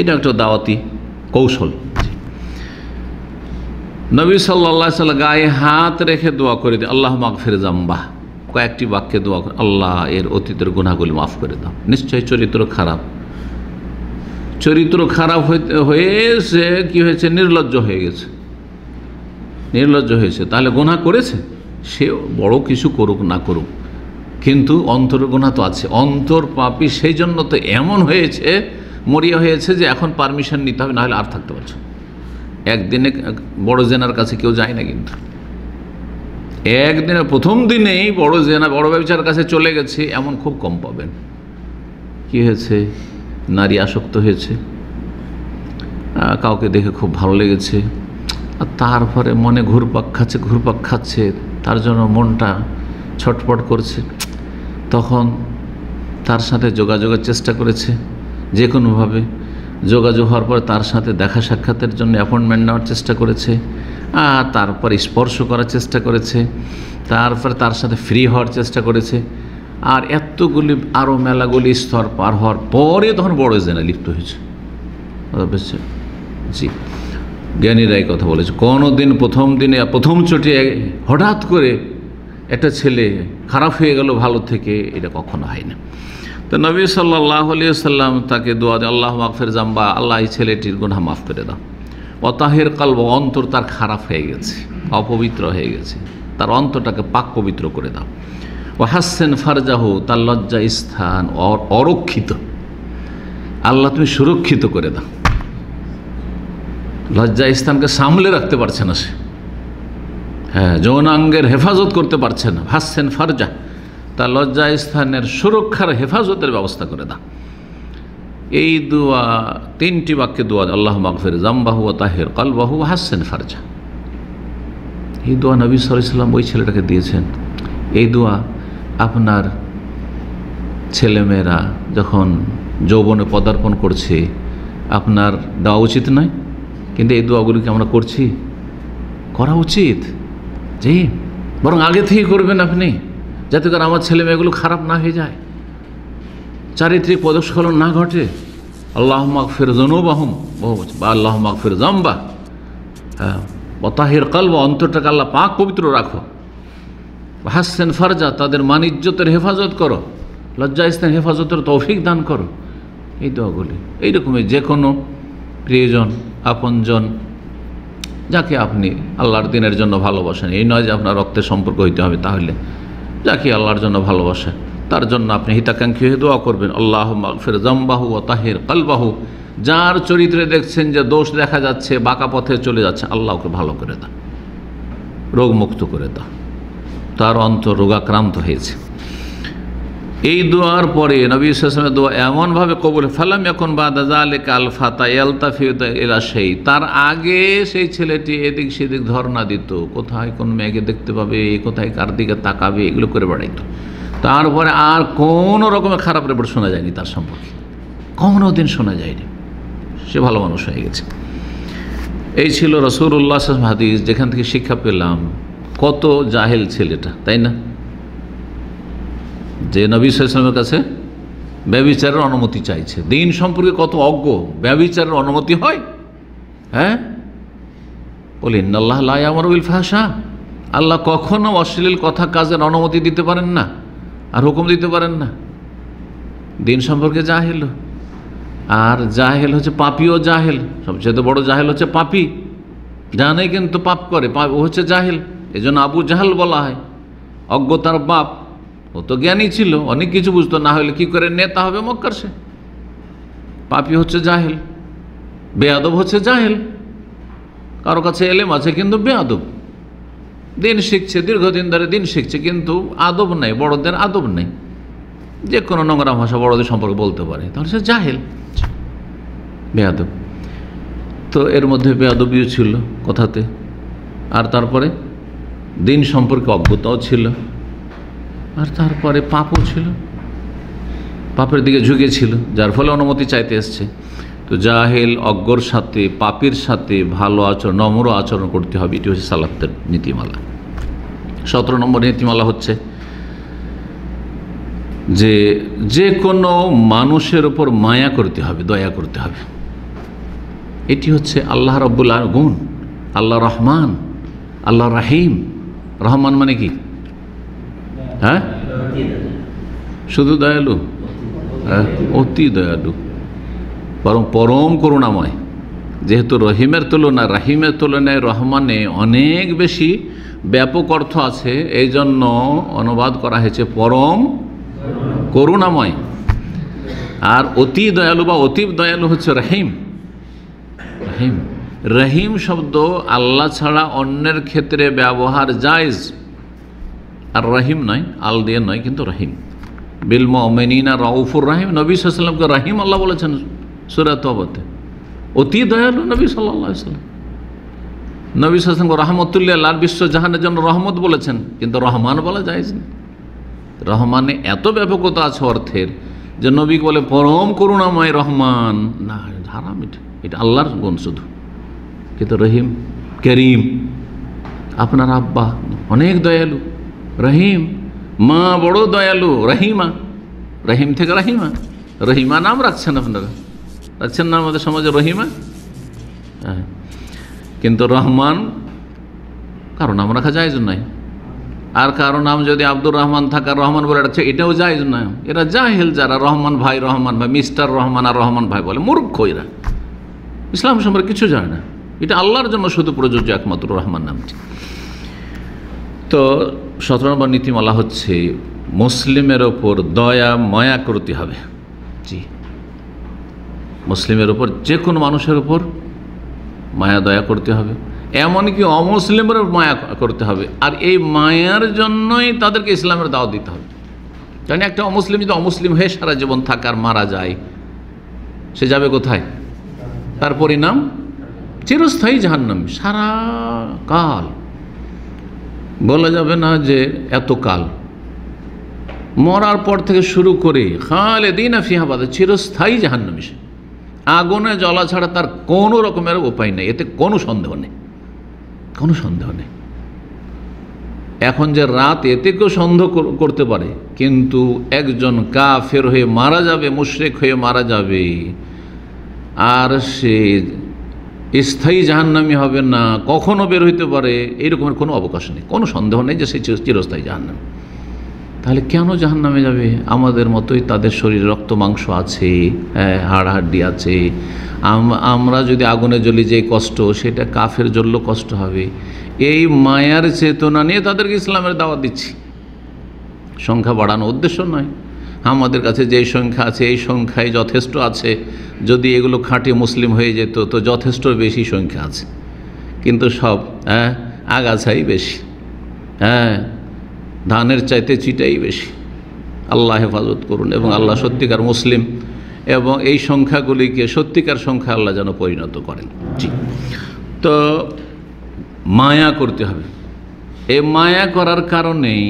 এটা একটা দাওয়াতি কৌশল। নবী সাল্লাল্লাহু আলাইহি ওয়াসাল্লাম গায়ে হাত রেখে দোয়া করে দিন, আল্লাহ মাগফির জাম্বাহ, কয়েকটি বাক্যে দোয়া করে, আল্লাহ এর অতীতের গুনাহগুলি মাফ করে দাও। নিশ্চয়ই চরিত্র খারাপ, চরিত্র খারাপ হয়ে সে কী হয়েছে, নির্লজ্জ হয়ে গেছে, নির্লজ্জ হয়েছে। তাহলে গুনাহ করেছে, সে বড় কিছু করুক না করুক, কিন্তু অন্তর গুনাহ তো আছে, অন্তর পাপী, সেই জন্য তো এমন হয়েছে মরিয়া হয়েছে যে এখন পারমিশন নিতে হবে, না হলে আর থাকতে পারছে। একদিনে বড় জেনার কাছে কেউ যায় না, কিন্তু একদিনে প্রথম দিনেই বড় জেনা বড় ব্যবচার কাছে চলে গেছে এমন খুব কম পাবেন। কি হয়েছে? নারী আসক্ত হয়েছে, কাউকে দেখে খুব ভালো লেগেছে, আর তারপরে মনে ঘুরপাক খাচ্ছে, তার জন্য মনটা ছটপট করছে। তখন তার সাথে যোগাযোগের চেষ্টা করেছে, যে কোনোভাবে যোগাযোগ হওয়ার পর তার সাথে দেখা সাক্ষাতের জন্য অ্যাপয়েন্টমেন্ট নেওয়ার চেষ্টা করেছে, আর তারপর স্পর্শ করার চেষ্টা করেছে, তারপরে তার সাথে ফ্রি হওয়ার চেষ্টা করেছে, আর এতগুলি আরও মেলাগুলি স্তর পার হওয়ার পরে তখন বড় জেনা লিপ্ত হয়েছে। বুঝছে? জি, জ্ঞানীরাই কথা বলেছে। কোনো দিন প্রথম দিনে প্রথম চোটে হঠাৎ করে একটা ছেলে খারাপ হয়ে গেল ভালো থেকে, এটা কখনো হয় না। তো নবী সাল্লাল্লাহু আলাইহি সাল্লাম তাকে দোয়া দেন, আল্লাহ মাগফির জাম্বা, আল্লাহ এই ছেলেটির গুনাহ মাফ করে দাও। ওয়াতাহির কলব, অন্তর তার খারাপ হয়ে গেছে, অপবিত্র হয়ে গেছে, তার অন্তরটাকে পাক পবিত্র করে দাও। ওয়াহাসসিন ফারজাহু, তার লজ্জা স্থান অরক্ষিত, আল্লাহ তুমি সুরক্ষিত করে দাও। লজ্জা স্থানকে সামলে রাখতে পারছে না সে, হ্যাঁ, যৌনাঙ্গের হেফাজত করতে পারছে না। হাসসিন ফারজা, তার লজ্জা স্থানের সুরক্ষার হেফাজতের ব্যবস্থা করে দাও। এই দোয়া তিনটি বাক্যে দোয়া, আল্লাহ মাগফির জামবাহু ওয়া তাহির কলবাহু ওয়া হাসসিন ফারজা। এই দোয়া নবী সাল্লাল্লাহু আলাইহি ওয়াসাল্লাম ওই ছেলেটাকে দিয়েছেন। এই দোয়া আপনার ছেলেমেয়েরা যখন যৌবনে পদার্পণ করছে আপনার দেওয়া উচিত নয়, কিন্তু এই দোয়াগুলিকে আমরা করছি, করা উচিত। জি, বরং আগে থেকেই করবেন আপনি, যাতে করে আমার ছেলে মেয়েগুলো খারাপ না হয়ে যায়, চারিত্রিক পদস্খলন না ঘটে। আল্লাহ মাগফির যুনুবাহুম বা আল্লাহ মাগফির জামবা, হ্যাঁ, ওয়া তাহির কলব, অন্তরটাকে আল্লাহ পাক পবিত্র রাখো। হাসসিন ফারজা, তাদের মান ইজ্জতের হেফাজত করো, লজ্জা স্থানের হেফাজতের তৌফিক দান করো। এই দোয়াগুলি এইরকমই যে কোনো প্রিয়জন আপনজন যাকে আপনি আল্লাহর দিনের জন্য ভালোবাসেন, এই নয় যে আপনার রক্তের সম্পর্ক হইতে হবে, তাহলে যাকে আল্লাহর জন্য ভালোবাসেন তার জন্য আপনি হিতাকাঙ্ক্ষী হয়ে দোয়া করবেন, আল্লাহ মাগফির জামবাহু ওয়া তাহির কলবাহু। যার চরিত্রে দেখছেন যে দোষ দেখা যাচ্ছে, বাঁকা পথে চলে যাচ্ছে, আল্লাহ ওকে ভালো করে দাও, রোগমুক্ত করে দাও, তার অন্তর রোগাক্রান্ত হয়েছে। এই দোয়ার পরে নবী সাল্লাল্লাহু আলাইহি ওয়াসাল্লামের দোয়া এমনভাবে কবুল, ফালাম ইয়াকুন বাদা যালিকা আল ফাতা ইয়ালতাফিতু ইলা শাই, তার আগে সেই ছেলেটি এদিক সেদিক ধর্ণা দিত, কোথায় কোন মেয়েকে দেখতে পাবে, কোথায় কার দিকে তাকাবে, এগুলো করে বেড়াইতো। তারপরে আর কোনো রকমের খারাপ রিপোর্ট শোনা যায়নি তার সম্পর্কে, কোনো দিন শোনা যায়নি, সে ভালো মানুষ হয়ে গেছে। এই ছিল রাসূলুল্লাহ সাল্লাল্লাহু আলাইহি ওয়াসাল্লাম হাদিস, যেখান থেকে শিক্ষা পেলাম কত জাহেল ছেলেটা, তাই না, যে নবী সাল্লাল্লাহু আলাইহি ওয়াসাল্লামের কাছে ব্যভিচারের অনুমতি চাইছে। দিন সম্পর্কে কত অজ্ঞ, ব্যভিচারের অনুমতি হয়? হ্যাঁ, বলি ইন্নাল্লাহ লা ইয়ামুরু বিল ফাহশা, আল্লাহ কখনো অশ্লীল কথা কাজের অনুমতি দিতে পারেন না আর হুকুম দিতে পারেন না। দিন সম্পর্কে জাহেল, আর জাহেল হচ্ছে পাপীও জাহেল, সবচেয়ে বড় জাহেল হচ্ছে পাপী, জানে কিন্তু পাপ করে, ও হচ্ছে জাহেল। এই জন্য আবু জাহাল বলা হয়, অজ্ঞতার বাপ। ও তো জ্ঞানী ছিল, অনেক কিছু বুঝতো, না হলে কি করে নেতা হবে মক্কার সে। পাপী হচ্ছে জাহেল, বেয়াদব হচ্ছে জাহেল। কারো কাছে এলেম আছে কিন্তু বেয়াদব, দিন শিখছে, দীর্ঘদিন ধরে দিন শিখছে, কিন্তু আদব নাই, বড়দের আদব নেই, যে কোনো নোংরা ভাষা বড়দের সম্পর্কে বলতে পারে, তাহলে সে জাহেল, বেয়াদব। তো এর মধ্যে বেয়াদবিও ছিল কথাতে, আর তারপরে দিন সম্পর্কে অজ্ঞতাও ছিল, আর তারপরে পাপও ছিল, পাপের দিকে ঝুঁকেছিল, যার ফলে অনুমতি চাইতে এসছে। তো জাহেল অজ্ঞর সাথে পাপীর সাথে ভালো আচরণ, নম্র আচরণ করতে হবে, এটি হচ্ছে সালাতের নীতিমালা। 17 নম্বর নীতিমালা হচ্ছে যে কোনো মানুষের ওপর মায়া করতে হবে, দয়া করতে হবে। এটি হচ্ছে আল্লাহ রাব্বুল আলামিন গুণ, আল্লাহ রহমান, আল্লাহ রাহিম। রহমান মানে কি? হ্যাঁ, শুধু দয়ালু? হ্যাঁ, অতি দয়ালু, বরং পরম করুণাময়। যেহেতু রহিমের তুলনায় রাহিমের তুলনায় রহমানে অনেক বেশি ব্যাপক অর্থ আছে, এই জন্য অনুবাদ করা হয়েছে পরম করুণাময়। আর অতি দয়ালু বা অতীব দয়ালু হচ্ছে রহিম। রহিম রহিম শব্দ আল্লাহ ছাড়া অন্যের ক্ষেত্রে ব্যবহার জায়েজ, আর রহিম নয়, আল দিয়ে নয়, কিন্তু রহিম। বিল মুমিনিনা রাউফুর রাহিম, নবী সাল্লাল্লাহু আলাইহি ওয়াসাল্লামকে রহিম আল্লাহ বলেছেন সূরা তওবাতে। অতি দয়ালু নবী সাল্লাল্লাহু আলাইহি ওয়াসাল্লাম। নবী সাল্লাল্লাহু আলাইহি ওয়াসাল্লাম রহমতুল্লিল আলামিন, বিশ্ব জাহানের জন্য রহমত বলেছেন, কিন্তু রহমান বলা জায়েজ না। রহমানে এত ব্যাপকতা আছে অর্থের যে নবীকে বলে পরম করুণাময় রহমান, না, হারাম। এটা আল্লাহর গুণ শুধু। কিন্তু রহিম, করিম, আপনার আব্বা অনেক দয়ালু, রহিম, মা বড় দয়ালু, রহিমা, রহিম থেকে রহিমা, রহিমা নাম রাখছেন আপনারা, রাখছেন না আমাদের সমাজে রহিমা? হ্যাঁ, কিন্তু রহমান কারো নাম রাখা জায়েজ নয়। আর কারো নাম যদি আব্দুর রহমান থাকার রহমান বলে রাখছে, এটাও জায়েজ নয়। এরা জাহেল যারা রহমান ভাই, রহমান ভাই, মিস্টার রহমান আর রহমান ভাই বলে, মূর্খ এরা, ইসলাম সম্পর্কে কিছু জানে না। এটা আল্লাহর জন্য শুধু প্রযোজ্য একমাত্র রহমান নামটি। তো 17 নম্বর নীতিমালা হচ্ছে মুসলিমের ওপর দয়া মায়া করতে হবে। জি, মুসলিমের ওপর, যে কোনো মানুষের ওপর মায়া দয়া করতে হবে, এমনকি অমুসলিমের মায়া করতে হবে। আর এই মায়ার জন্যই তাদেরকে ইসলামের দাওয়াত দিতে হবে। কারণ একটা অমুসলিম যদি অমুসলিম হয়ে সারা জীবন থাকে আর মারা যায়, সে যাবে কোথায়? তার পরিণাম চিরস্থায়ী জাহান্নাম। সারা কাল বলা যাবে না যে এত কাল, মরার পর থেকে শুরু করে খালেদিনা ফিহা আবাদা, চিরস্থায়ী জাহান্নামী সে। আগুনে জ্বলা ছাড়া তার কোনো রকমের উপায় নেই, এতে কোনো সন্দেহ নেই, কোনো সন্দেহ নেই। এখন যে রাত, এতে কেউ সন্দেহ করতে পারে, কিন্তু একজন কাফের হয়ে মারা যাবে, মুশরিক হয়ে মারা যাবে, আর সে স্থায়ী জাহান্নামী হবে না, কখনো বের হইতে পারে, এইরকমের কোনো অবকাশ নেই, কোনো সন্দেহ নেই যে সে চিরস্থায়ী জাহান্নামী। তাহলে কেন জাহান্নামে যাবে? আমাদের মতোই তাদের শরীরে রক্ত মাংস আছে, হাড় হাড্ডি আছে। আমরা যদি আগুনে জ্বলি যে কষ্ট, সেটা কাফের জ্বললেও কষ্ট হবে। এই মায়ার চেতনা নিয়ে তাদেরকে ইসলামের দাওয়াত দিচ্ছি। সংখ্যা বাড়ানো উদ্দেশ্য নয়। আমাদের কাছে যেই সংখ্যা আছে, এই সংখ্যায় যথেষ্ট আছে। যদি এগুলো খাঁটি মুসলিম হয়ে যেত তো যথেষ্ট বেশি সংখ্যা আছে, কিন্তু সব আগাছাই বেশি, ধানের চাইতে চিটাই বেশি। আল্লাহ হেফাজত করুন, এবং আল্লাহ সত্যিকার মুসলিম এবং এই সংখ্যাগুলিকে সত্যিকার সংখ্যা আল্লাহ যেন পরিণত করেন। জি, তো মায়া করতে হবে। এই মায়া করার কারণেই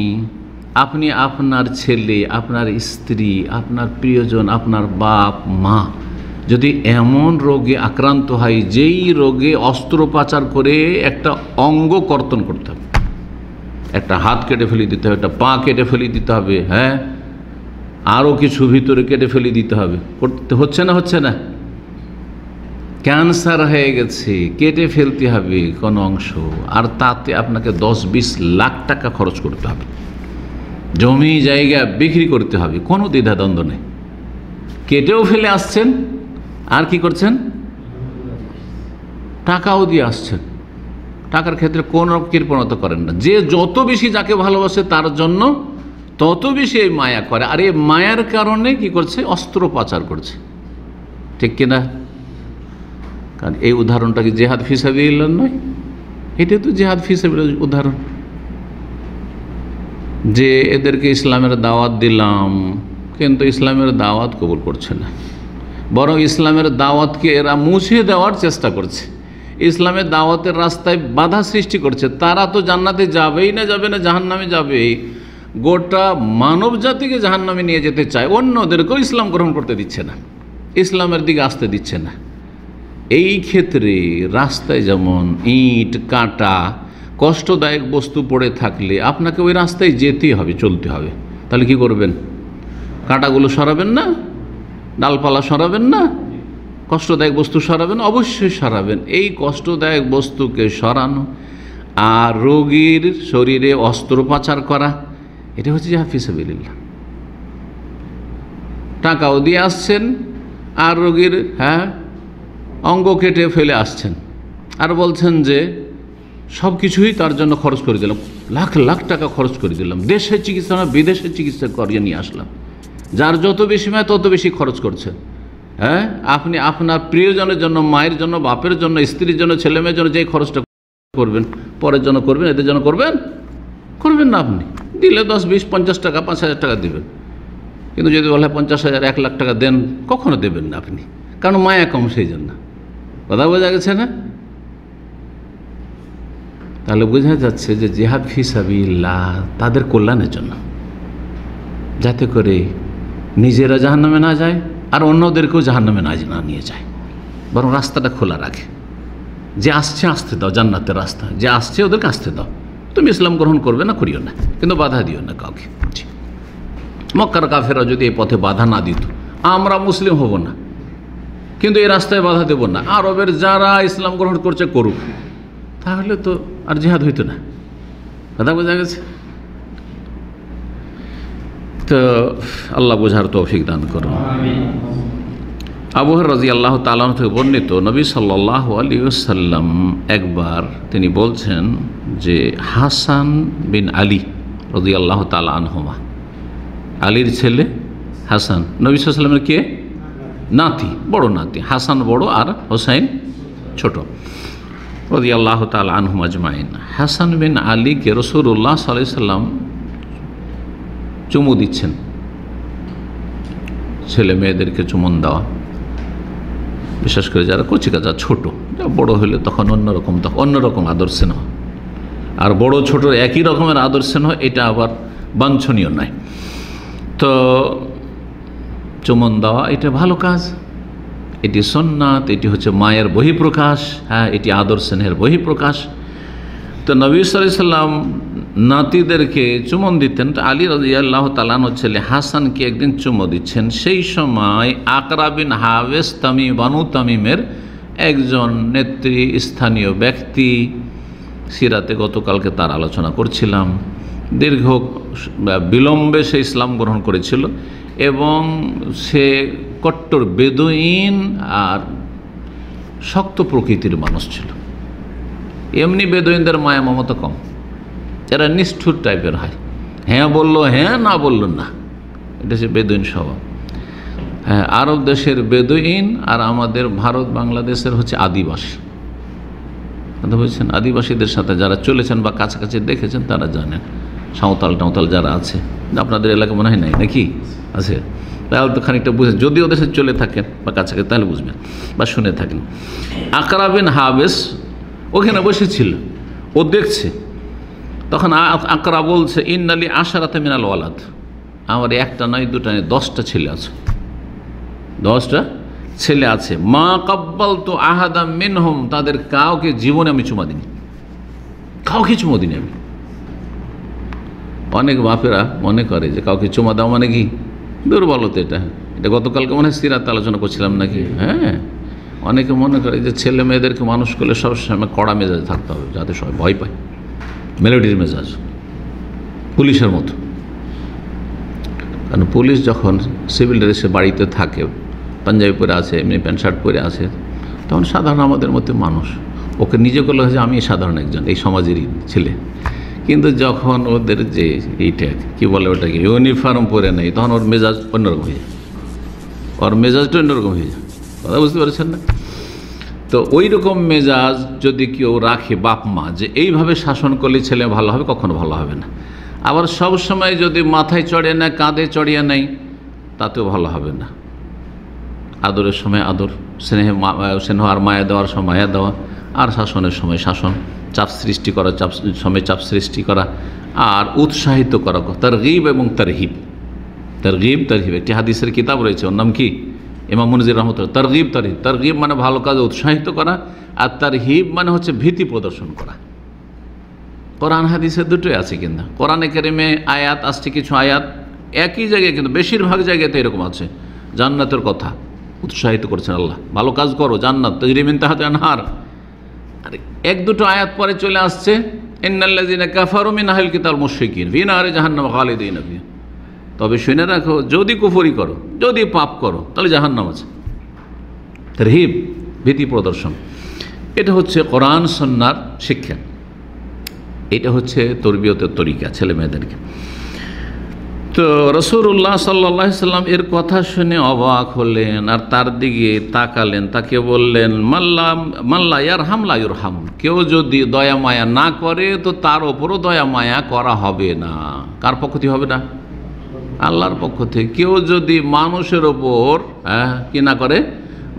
আপনি আপনার ছেলে, আপনার স্ত্রী, আপনার প্রিয়জন, আপনার বাপ মা যদি এমন রোগে আক্রান্ত হয়, যেই রোগে অস্ত্রোপচার করে একটা অঙ্গ কর্তন করতে হবে, একটা হাত কেটে ফেলে দিতে হবে, একটা পা কেটে ফেলে দিতে হবে, আরও কিছু ভিতরে কেটে ফেলে দিতে হবে, করতে হচ্ছে না? হচ্ছে না? ক্যান্সার হয়ে গেছে, কেটে ফেলতে হবে কোনো অংশ, আর তাতে আপনাকে 10-20 লাখ টাকা খরচ করতে হবে, জমি জায়গা বিক্রি করতে হবে, কোনো দ্বিধাদ্বন্দ্ব নেই। কেটেও ফেলে আসছেন, আর কি করছেন? টাকাও দিয়ে আসছেন। টাকার ক্ষেত্রে কোন রকম কৃপণতা করেন না। যে যত বেশি যাকে ভালোবাসে তার জন্য তত বেশি এই মায়া করে, আর এই মায়ার কারণে কি করছে? অস্ত্রোপচার করছে, ঠিক কিনা? কারণ এই উদাহরণটা কি জিহাদ ফি সাবিলিল্লাহ নয়? এটা তো জিহাদ ফি সাবিলিল্লাহ উদাহরণ, যে এদেরকে ইসলামের দাওয়াত দিলাম, কিন্তু ইসলামের দাওয়াত কবুল করছে না, বরং ইসলামের দাওয়াতকে এরা মুছে দেওয়ার চেষ্টা করছে, ইসলামের দাওয়াতের রাস্তায় বাধা সৃষ্টি করছে। তারা তো জান্নাতে যাবেই না, যাবে না, জাহান্নামে যাবেই। গোটা মানব জাতিকে জাহান্নামে নিয়ে যেতে চায়, অন্যদেরকেও ইসলাম গ্রহণ করতে দিচ্ছে না, ইসলামের দিকে আসতে দিচ্ছে না। এই ক্ষেত্রে রাস্তায় যেমন ইট কাঁটা কষ্টদায়ক বস্তু পড়ে থাকলে আপনাকে ওই রাস্তায় যেতেই হবে, চলতে হবে। তাহলে কি করবেন? কাঁটাগুলো সরাবেন না? ডালপালা সরাবেন না? কষ্টদায়ক বস্তু সরাবেন? অবশ্যই সরাবেন। এই কষ্টদায়ক বস্তুকে সরানো আর রোগীর শরীরে অস্ত্রোপচার করা, এটা হচ্ছে জিহাদ ফি সাবিলিল্লাহ। টাকাও দিয়ে আসছেন আর রোগীর অঙ্গ কেটে ফেলে আসছেন, আর বলছেন যে সব কিছুই তার জন্য খরচ করে দিলাম, লাখ লাখ টাকা খরচ করে দিলাম, দেশে চিকিৎসা না বিদেশে চিকিৎসা করিয়ে নিয়ে আসলাম। যার যত বেশি মায় তত বেশি খরচ করছেন। হ্যাঁ, আপনি আপনার প্রিয়জনের জন্য, মায়ের জন্য, বাপের জন্য, স্ত্রীর জন্য, ছেলে মেয়ের জন্য যেই খরচটা করবেন, পরের জন্য করবেন, এদের জন্য করবেন না। আপনি দিলে 10, 20, 50 টাকা, 5,000 টাকা দেবেন, কিন্তু যদি বলে 50,000, 1 লাখ টাকা দেন, কখনো দেবেন না আপনি, কারণ মায়া কম, সেই জন্য। কথা বোঝা গেছে না? তাহলে বোঝা যাচ্ছে যে জিহাদ ফি সাবিলিল্লাহ তাদের কল্যাণের জন্য, যাতে করে নিজেরা জাহান্নামে না যায় আর অন্যদেরকেও জাহান্নামে না নিয়ে যায়, বরং রাস্তাটা খোলা রাখে। যে আসছে আসতে দাও, জান্নাতের রাস্তা, যে আসছে ওদেরকে আসতে দাও। তুমি ইসলাম গ্রহণ করবে না, করিও না, কিন্তু বাধা দিও না কাউকে। মক্কার কাফেররা যদি এই পথে বাধা না দিত, আমরা মুসলিম হব না, কিন্তু এই রাস্তায় বাধা দেব না, আরবের যারা ইসলাম গ্রহণ করছে করুক, তাহলে তো আর জিহাদ হইতো না। কথা বোঝা গেছে? তো আল্লাহ বোঝার তৌফিক দান করুন। আবু হুরায়রা রাদিয়াল্লাহু তাআলা থেকে বর্ণিত, নবী সাল্লাল্লাহু আলাইহি ওয়াসাল্লাম একবার তিনি বলছেন যে হাসান বিন আলী রাদিয়াল্লাহু তাআলা আনহুমা, আলীর ছেলে হাসান, নবী সাল্লাল্লাহু আলাইহি ওয়াসাল্লামের কে? নাতি, বড় নাতি। হাসান বড় আর হোসাইন ছোট, রাদিয়াল্লাহু তাআলা আনহুম আজমাইন। হাসান বিন আলীকে রাসূলুল্লাহ সাল্লাল্লাহু আলাইহি ওয়াসাল্লাম চুমু দিচ্ছেন। ছেলে মেয়েদেরকে চুমন দেওয়া, বিশেষ করে যারা কচিকাচা ছোট, বড় হলে তখন অন্যরকম আদর স্নেহ, আর বড় ছোট একই রকমের আদর স্নেহ, এটা আবার বাঞ্ছনীয় নয়। তো চুমন দেওয়া এটা ভালো কাজ, এটি সুন্নাত, এটি হচ্ছে মায়ের বহিঃপ্রকাশ। হ্যাঁ, এটি আদর স্নেহের বহিঃপ্রকাশ। তো নবী সাল্লাল্লাহু আলাইহি ওয়াসাল্লাম নাতিদেরকে চুমন দিতেন। তো আলী রাদিয়াল্লাহু তাআলা আনহু ছেলে হাসানকে একদিন চুমো দিচ্ছেন। সেই সময় আকরা বিন হাবেস বানু তামিমের একজন নেতৃস্থানীয় ব্যক্তি, সিরাতে গতকালকে তার আলোচনা করছিলাম, দীর্ঘ বিলম্বে সে ইসলাম গ্রহণ করেছিল এবং সে কট্টর বেদুইন আর শক্ত প্রকৃতির মানুষ ছিল। এমনি বেদুইনদের মায়া মমতা কম, এরা নিষ্ঠুর টাইপের হয়, হ্যাঁ বললো হ্যাঁ, না বললো না, এটা হচ্ছে বেদুইন স্বভাব। হ্যাঁ, আরব দেশের বেদুইন আর আমাদের ভারত বাংলাদেশের হচ্ছে আদিবাসী। কথা বলছেন, আদিবাসীদের সাথে যারা চলেছেন বা কাছাকাছি দেখেছেন তারা জানেন। সাঁওতাল টাঁওতাল যারা আছে, আপনাদের এলাকা মনে হয় নাই নাকি আছে, তাহলে তো খানিকটা বুঝেন, যদি ওদের সাথে চলে থাকেন বা কাছাকাছি তাহলে বুঝবেন বা শুনে থাকেন। আকরা বিন হাবেস ওখানে বসেছিল, ও দেখছে। তখন আকরা বলছে, ইন্নালি আশারাতে মিনাল ওয়ালাদ, আমার একটা নয়, দুটা নয়, 10টা ছেলে আছে, 10টা ছেলে আছে। মা কাব্বাল তো আহাদা মিনহুম, তাদের কাউকে জীবনে আমি চুমা দিনি, কাউকে চুমো দিনি আমি। অনেক বাপেরা মনে করে যে কাউকে চুমা দেওয়া মানে কি দুর্বলতা। এটা গতকালকে মনে হয় সিরাত আলোচনা করছিলাম নাকি। হ্যাঁ, অনেকে মনে করে যে ছেলে মেয়েদেরকে মানুষ করলে সবসময় কড়া মেজাজ থাকতে হবে, যাতে সবাই ভয় পায়, মেলোডির মেজাজ, পুলিশের মতো। কারণ পুলিশ যখন সিভিল ড্রেসে বাড়িতে থাকে, পাঞ্জাবি পরে আছে, এমনি প্যান্ট শার্ট পরে আছে, তখন সাধারণ আমাদের মধ্যে মানুষ, ওকে নিজে করলে হয়েছে আমি সাধারণ একজন এই সমাজেরই ছেলে। কিন্তু যখন ওদের যে এইটা কী বলে ওটাকে ইউনিফর্ম পরে নেই, তখন ওর মেজাজ অন্যরকম হয়ে যায়, ওর মেজাজটা অন্যরকম হয়ে যায়। কথা বুঝতে পারছেন না? তো ওই রকম মেজাজ যদি কেউ রাখে বাপ মা, যে এইভাবে শাসন করলে ছেলে ভালো হবে, কখনো ভালো হবে না। আবার সব সময় যদি মাথায় চড়িয়ে নেয়, কাঁধে চড়িয়ে নেয়, তাতেও ভালো হবে না। আদরের সময় আদর, স্নেহ আর মায়া দেওয়ার সময় মায়া দেওয়া, আর শাসনের সময় শাসন, চাপ সৃষ্টি করা, সময় চাপ সৃষ্টি করা, আর উৎসাহিত করা। তারগীব এবং তারহিব, তারগীব তারহিব, একটি হাদিসের কিতাব রয়েছে, ওর নাম কি? ইমাম মুনজির রহমতুল্লাহ। তারগীব তারহিব, তারগীব মানে ভালো কাজে উৎসাহিত করা, আর তারহিব মানে হচ্ছে ভীতি প্রদর্শন করা। কোরআন হাদিসের দুটোই আছে, কিন্তু কোরআনে কারিমে আয়াত আসছে, কিছু আয়াত একই জায়গায়, কিন্তু বেশিরভাগ জায়গাতে এরকম আছে জান্নাতের কথা উৎসাহিত করছেন আল্লাহ, ভালো কাজ করো, জান্নাত তাজরি মিন তাহতিহা আনহার। আর এক দুটো আয়াত পরে চলে আসছে, ইন্নাল্লাযীনা কাফারু মিন আহলিল কিতাব মুশরিকিন ফি নারি জাহান্নাম খালিদিন ফিহা। তবে শুনে রাখো, যদি কুফরি করো, যদি পাপ করো, তাহলে জাহান্নাম আছে। তারহিব, ভীতি প্রদর্শন, এটা হচ্ছে কোরআন সুন্নাহর শিক্ষা, এটা হচ্ছে তরবিয়তের তরিকা ছেলে মেয়েদেরকে। তো রাসূলুল্লাহ সাল্লাল্লাহু আলাইহি সাল্লাম এর কথা শুনে অবাক হলেন আর তার দিকে তাকালেন, তাকে বললেন, মাল্লা ইয়ারহাম লা ইউরহাম, কেউ যদি দয়া মায়া না করে তো তার ওপরও দয়া মায়া করা হবে না। কার পক্ষ থেকে হবে না? আল্লাহর পক্ষ থেকে। কেউ যদি মানুষের ওপর কি না করে,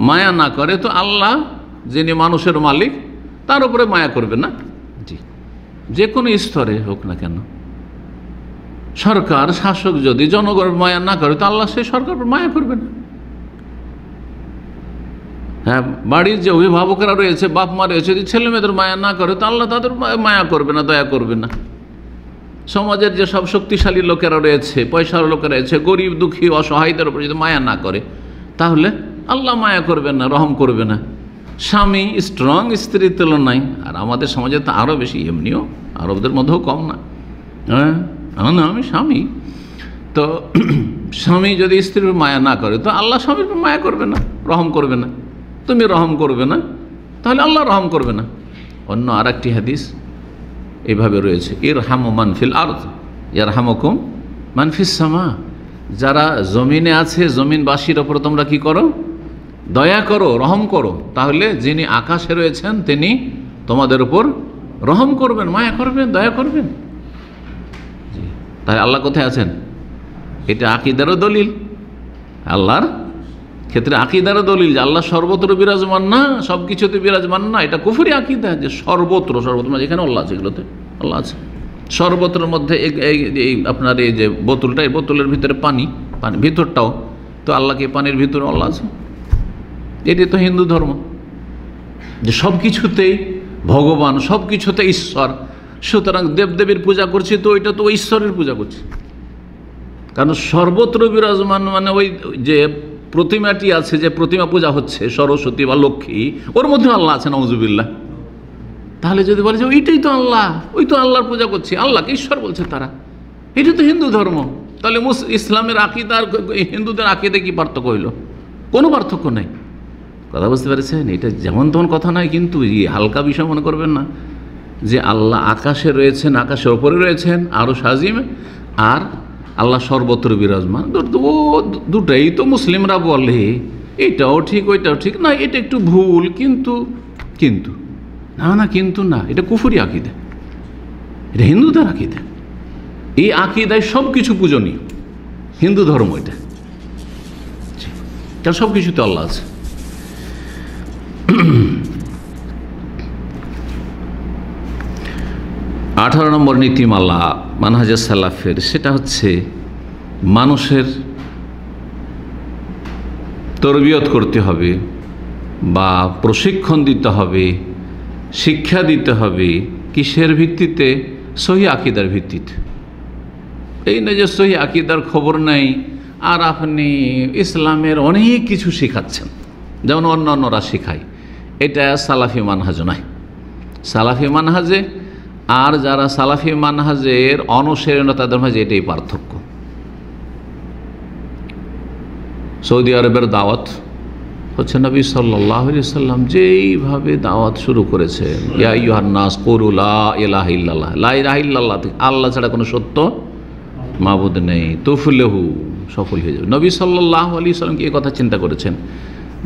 মায়া না করে, তো আল্লাহ যিনি মানুষের মালিক তার উপরে মায়া করবে না। জি, যে কোনো স্তরে হোক না কেন, সরকার শাসক যদি জনগণের মায়া না করে তো আল্লাহ সেই সরকার উপর মায়া করবে না। হ্যাঁ, বাড়ির যে অভিভাবকরা রয়েছে, বাপ মা রয়েছে, যদি ছেলে মেয়েদের মায়া না করে তো আল্লাহ তাদের মায়া করবে না, দয়া করবে না। সমাজের যে সব শক্তিশালী লোকেরা রয়েছে, পয়সার লোকেরা রয়েছে, গরিব দুঃখী অসহায়দের উপর যদি মায়া না করে তাহলে আল্লাহ মায়া করবেন না, রহম করবে না। স্বামী স্ট্রং স্ত্রীর তুলনায়, আর আমাদের সমাজে তো আরও বেশি, এমনিও আরবদের মধ্যেও কম না। হ্যাঁ না, আমি স্বামী, তো স্বামী যদি স্ত্রীর মায়া না করে তো আল্লাহ স্বামীর মায়া করবে না, রহম করবে না। তুমি রহম করবে না তাহলে আল্লাহ রহম করবে না। অন্য আর একটি হাদিস এইভাবে রয়েছে, ইরহামু মান ফিল আরদ ইয়ারহামুকুম মান ফিস সামা, যারা জমিনে আছে জমিনবাসীর ওপর তোমরা কি করো, দয়া করো, রহম করো, তাহলে যিনি আকাশে রয়েছেন তিনি তোমাদের উপর রহম করবেন, মায়া করবেন, দয়া করবেন। তাই আল্লাহ কোথায় আছেন? এটা আকীদারও দলিল, আল্লাহর ক্ষেত্রে আকীদারও দলিল যে আল্লাহ সর্বত্র বিরাজমান না, সব কিছুতে বিরাজমান না। এটা কুফরি আকীদা যে সর্বত্র, যেখানে আল্লাহ আছে এগুলোতে আল্লাহ আছে। সর্বত্রের মধ্যে এই আপনার এই যে বোতলটা, এই বোতলের ভিতরে পানি, ভিতরটাও তো আল্লাহকে, পানির ভিতরে আল্লাহ আছে। এটি তো হিন্দু ধর্ম, যে সব কিছুতেই ভগবান, সব কিছুতে ঈশ্বর। সুতরাং দেবদেবীর পূজা করছি তো ওইটা তো ঈশ্বরের পূজা করছি, কারণ সর্বত্র বিরাজমান মানে ওই যে প্রতিমাটি আছে, যে প্রতিমা পূজা হচ্ছে সরস্বতী বা লক্ষ্মী, ওর মধ্যে আল্লাহ আছে, নাউজুবিল্লাহ। তাহলে যদি বলে যে ওইটাই তো আল্লাহ, ওই তো আল্লাহর পূজা করছি, আল্লাহকে ঈশ্বর বলছে তারা, এটা তো হিন্দু ধর্ম। তাহলে ইসলামের আকীদা আর হিন্দুদের আকীদা কি পার্থক্য হইল? কোনো পার্থক্য নেই। কথা বুঝতে পেরেছেন? এটা যেমন তেমন কথা নয়, কিন্তু এই হালকা বিষয় মনে করবেন না যে আল্লাহ আকাশে রয়েছেন, আকাশের ওপরে রয়েছেন আরো সাজিমে, আর আল্লাহ সর্বত্র বিরাজমান। দুটাই তো মুসলিমরা বলে, এটাও ঠিক ওইটাও ঠিক না, এটা একটু ভুল, কিন্তু কিন্তু না, কিন্তু না, এটা কুফরি আকীদা, এটা হিন্দুদের আকীদা। এই আকীদায় সব কিছু পূজনীয়, হিন্দু ধর্ম এটা, তার সব কিছুতে আল্লাহ আছে। 18 নম্বর নীতিমালা মানহাজে সালাফের, সেটা হচ্ছে মানুষের তরবিয়ত করতে হবে বা প্রশিক্ষণ দিতে হবে, শিক্ষা দিতে হবে। কিসের ভিত্তিতে? সহি আকীদার ভিত্তিতে। এই না যে সহি আকীদার খবর নেই আর আপনি ইসলামের অনেক কিছু শেখাচ্ছেন যেমন অন্যান্যরা শেখায়, এটা সালাফি মানহাজ নয়। সালাফি মানহাজে আর যারা সালাফি মানহাজের অনুসরণীয় তাদের মাঝে এটাই পার্থক্য। সৌদি আরবের দাওয়াত হচ্ছে নবী সাল্লাল্লাহু আলাইহি সাল্লাম যেইভাবে দাওয়াত শুরু করেছেন, ইয়া আইয়ুহান নাস কুলু লা ইলাহা ইল্লাল্লাহ, লা ইলাহা ইল্লাল্লাহ, আল্লাহ ছাড়া কোনো সত্য মাবুদ নেই, তুফলিহু, সফল হয়ে যাবে। নবী সাল্লাল্লাহু আলাইহি সাল্লাম কি এই কথা চিন্তা করেছেন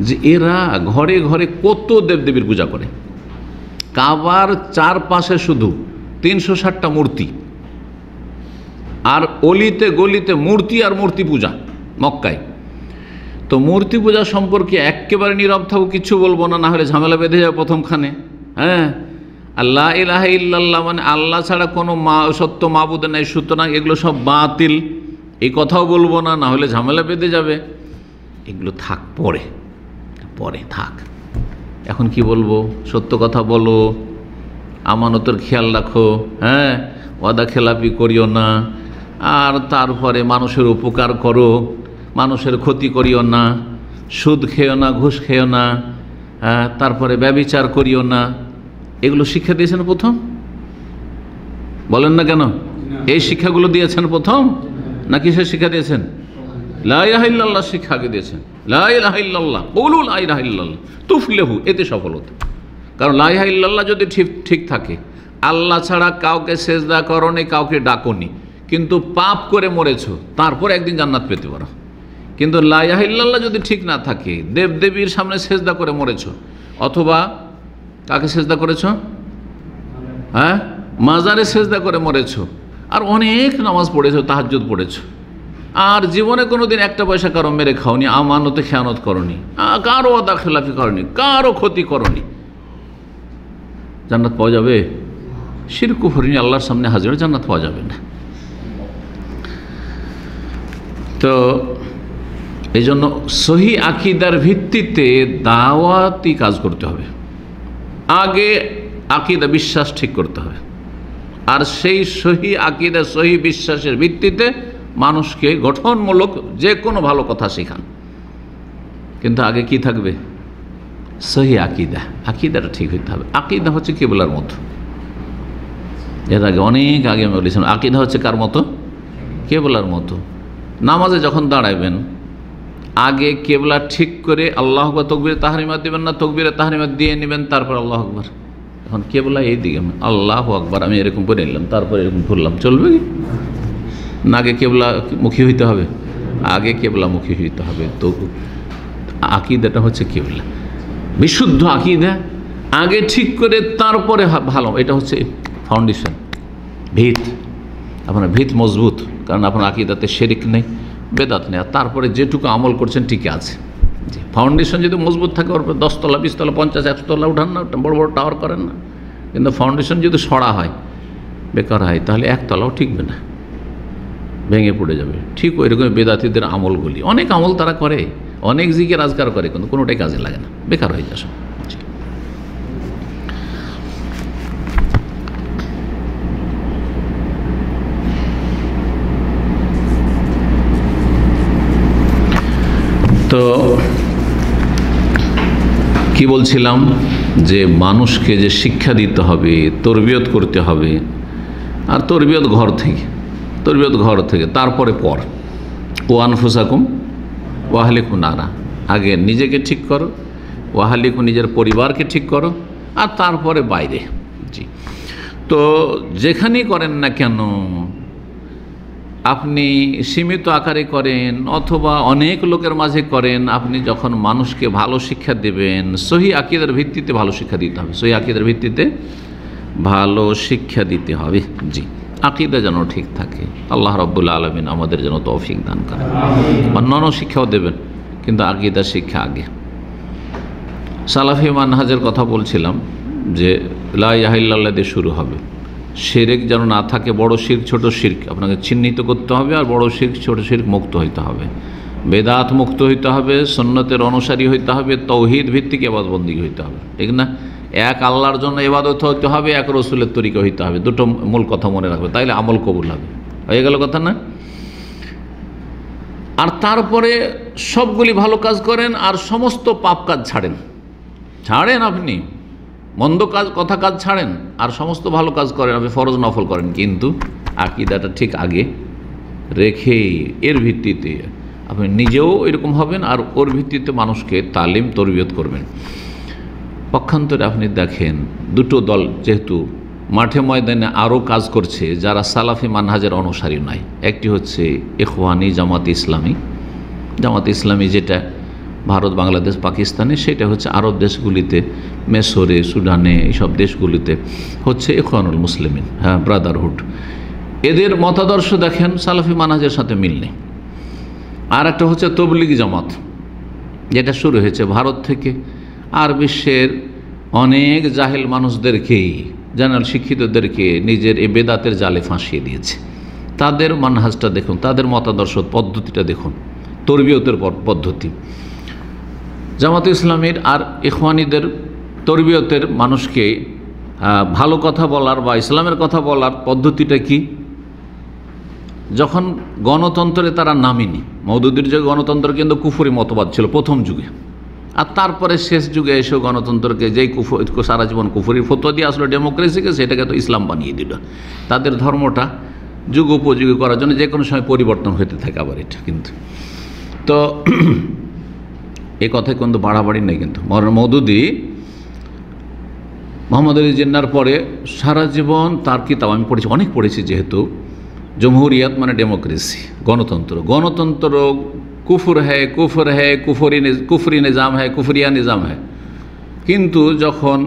যে এরা ঘরে ঘরে কত দেবদেবীর পূজা করে, কাবার চারপাশে শুধু 360টা মূর্তি, আর অলিতে গলিতে মূর্তি আর মূর্তি পূজা মক্কায়। তো মূর্তি পূজা সম্পর্কে একেবারে নীরব থাকবো, কিছু বলবো না, না হলে ঝামেলা বেঁধে যাবে প্রথমখানে। হ্যাঁ, আল্লাহ ইলাহা ইল্লাল্লাহ মানে আল্লাহ ছাড়া কোনো সত্য মাবুদ নেই, সুতরাং এগুলো সব বাতিল, এই কথাও বলবো না, না হলে ঝামেলা বেঁধে যাবে। এগুলো থাক, পরে পরে থাক। এখন কি বলবো? সত্য কথা বলো, আমানতের খেয়াল রাখো, হ্যাঁ, ওয়াদা খেলাপি করিও না, আর তারপরে মানুষের উপকার করো, মানুষের ক্ষতি করিও না, সুদ খেও না, ঘুষ খেও না, তারপরে ব্যভিচার করিও না। এগুলো শিক্ষা দিয়েছেন প্রথম? বলেন না কেন? এই শিক্ষাগুলো দিয়েছেন প্রথম, না কিসের শিক্ষা দিয়েছেন? লা ইলাহা ইল্লাল্লাহ শিক্ষা আগে দিয়েছেন। লা ইলাহা ইল্লাল্লাহ, কুলু লা ইলাহা ইল্লাল্লাহ তুফলিহু, এতে সফলতা। কারণ লা ইলাহা ইল্লাল্লাহ যদি ঠিক থাকে, আল্লাহ ছাড়া কাউকে সেজদা করনি, কাউকে ডাকনি, কিন্তু পাপ করে মরেছো, তারপর একদিন জান্নাত পেতে পারো। কিন্তু লা ইলাহা ইল্লাল্লাহ যদি ঠিক না থাকে, দেবদেবীর সামনে সেজদা করে মরেছো, অথবা কাকে সেজদা করেছো, হ্যাঁ, মাজারে সেজদা করে মরেছো, আর অনেক নামাজ পড়েছো, তাহাজ্জুদ পড়েছো, আর জীবনে কোনোদিন একটা পয়সা কারো মেরে খাওনি, আমানতে খেয়ানত করনি, কারো আদা খেলাফি করনি, কারো ক্ষতি করনি, জান্নাত পাওয়া যাবে? শিরক কুফর নিয়ে আল্লাহর সামনে হাজির হলে জান্নাত পাওয়া যাবে না। তো এই জন্য সহি আকীদার ভিত্তিতে দাওয়াতি কাজ করতে হবে। আগে আকীদা, বিশ্বাস ঠিক করতে হবে, আর সেই সহি আকীদা, সহি বিশ্বাসের ভিত্তিতে মানুষকে গঠনমূলক যে কোনো ভালো কথা শেখান। কিন্তু আগে কি থাকবে? সহি আকীদা, আকীদাটা ঠিক হইতে হবে। আকীদা হচ্ছে কিবলার মতো। এর আগে অনেক আগে আমি বলেছিলাম, আকীদা হচ্ছে কার মতো? কিবলার মতো। নামাজে যখন দাঁড়াইবেন, আগে কেবলা ঠিক করে আল্লাহু আকবার তাকবীরে তাহরিমা দিবেন না, তাকবীরে তাহরিমা দিয়ে নেবেন, তারপর আল্লাহু আকবার। এখন কেবলা এই দিকে আল্লাহু আকবার আমি এরকম করে নিলাম, তারপর এরকম ঘুরলাম, চলবে কি? না, আগে কেবলা মুখী হইতে হবে, আগে কেবলা মুখী হইতে হবে। তো আকীদাটা হচ্ছে কেবলা, বিশুদ্ধ আকীদা আগে ঠিক করে তারপরে ভালো, এটা হচ্ছে ফাউন্ডেশন, ভিত। আপনার ভিত মজবুত, কারণ আপনার আকীদাতে শিরক নেই, বেদাত নেই, আর তারপরে যেটুকু আমল করছেন ঠিকই আছে। জি, ফাউন্ডেশন যদি মজবুত থাকে, ওর 10 তলা 20 তলা 50 100 তলা উঠান না, বড় বড় টাওয়ার করেন না, কিন্তু ফাউন্ডেশন যদি সরা হয়, বেকার হয়, তাহলে একতলাও ঠিকবে না, ভেঙে পড়ে যাবে। ঠিক ওই রকম বেদাতীদের আমলগুলি, অনেক আমল তারা করে, অনেক জিকির আজকার করে, কিন্তু কোনোটাই কাজে লাগে না, বেকার হয়ে যায় সব। তো কি বলছিলাম, যে মানুষকে যে শিক্ষা দিতে হবে, তরবিয়ত করতে হবে, আর তরবিয়ত ঘর থেকে, তারপরে পর ও আনফুসাকুম ওয়াহলিকুম নারা, আগে নিজেকে ঠিক করো, ওয়াহলিকুম নিজের পরিবারকে ঠিক করো, আর তারপরে বাইরে। জি, তো যেখানেই করেন না কেন, আপনি সীমিত আকারে করেন অথবা অনেক লোকের মাঝে করেন, আপনি যখন মানুষকে ভালো শিক্ষা দেবেন, সহি আকীদার ভিত্তিতে ভালো শিক্ষা দিতে হবে, সহি আকীদার ভিত্তিতে ভালো শিক্ষা দিতে হবে। জি, আকীদা যেন ঠিক থাকে। আল্লাহ রাব্বুল আলামিন আমাদের যেন তৌফিক দান করেন। অন্যান্য শিক্ষাও দেবেন, কিন্তু আকীদা শিক্ষা আগে। সালাফি মানহাজের কথা বলছিলাম, যে লা ইলাহা ইল্লাল্লাহ দিয়ে শুরু হবে, শিরক যেন না থাকে, বড় শিরক ছোট শিরক আপনাকে চিহ্নিত করতে হবে, আর বড় শিরক ছোট শিরক মুক্ত হইতে হবে, বেদাত মুক্ত হইতে হবে, সুন্নতের অনুসারী হইতে হবে, তৌহিদ ভিত্তিক ইবাদত বন্দেগী হইতে হবে, ঠিক না? এক আল্লাহর জন্য ইবাদত হইতে হবে, এক রসুলের তরিকা হইতে হবে, দুটো মূল কথা মনে রাখবে, তাইলে আমল কবুল হবে। হয়ে গেল কথা না? আর তারপরে সবগুলি ভালো কাজ করেন, আর সমস্ত পাপ কাজ ছাড়েন, আপনি মন্দ কাজ, কথা কাজ ছাড়েন, আর সমস্ত ভালো কাজ করেন, আপনি ফরজ নফল করেন, কিন্তু আকীদাটা ঠিক আগে রেখে এর ভিত্তিতে আপনি নিজেও এরকম হবেন, আর ওর ভিত্তিতে মানুষকে তালিম তরবিয়ত করবেন। পক্ষান্তরে আপনি দেখেন, দুটো দল যেহেতু মাঠে ময়দানে আরও কাজ করছে, যারা সালাফি মানহাজের অনুসারী নয়। একটি হচ্ছে ইখওয়ানি জামাত ইসলামী, যেটা ভারত, বাংলাদেশ, পাকিস্তানে, সেটা হচ্ছে আরব দেশগুলিতে, মেসরে, সুডানে, এইসব দেশগুলিতে হচ্ছে ইখওয়ানুল মুসলিমিন, হ্যাঁ, ব্রাদারহুড। এদের মতাদর্শ দেখেন সালাফি মানহাজের সাথে মিল নেই। আর একটা হচ্ছে তবলিগি জামাত, যেটা শুরু হয়েছে ভারত থেকে, আর বিশ্বের অনেক জাহেল মানুষদেরকেই, জেনারেল শিক্ষিতদেরকে নিজের এই বেদাতের জালে ফাঁসিয়ে দিয়েছে। তাদের মানহাজটা দেখুন, তাদের মতাদর্শ পদ্ধতিটা দেখুন, তরবিয়তের পদ্ধতি। জামাতে ইসলামীর আর ইখওয়ানিদের তরবিয়তের মানুষকে ভালো কথা বলার বা ইসলামের কথা বলার পদ্ধতিটা কি? যখন গণতন্ত্রে তারা নামেনি, মওদুদির যুগে গণতন্ত্র কিন্তু কুফরি মতবাদ ছিল প্রথম যুগে, আর তারপরে শেষ যুগে এসেও গণতন্ত্রকে, যেই সারা জীবন কুফরি ফতোয়া দিয়ে আসলো ডেমোক্রেসিকে, সেটাকে তো ইসলাম বানিয়ে দিল। তাদের ধর্মটা যুগ উপযোগী করার জন্য যে কোনো সময় পরিবর্তন হতে থাকে আবার এটা। কিন্তু তো এই কথায় কিন্তু বাড়াবাড়ি নেই। কিন্তু মওদুদি মোহাম্মদ আলী জিন্নাহর পরে সারা জীবন তার কিতাব আমি পড়েছি, অনেক পড়েছি, যেহেতু জমহুরিয়াত মানে ডেমোক্রেসি, গণতন্ত্র। গণতন্ত্র কুফর হ্যায়, কুফরি নিজাম হ্যায়, কুফরিয়া নিজাম হ্যায়। কিন্তু যখন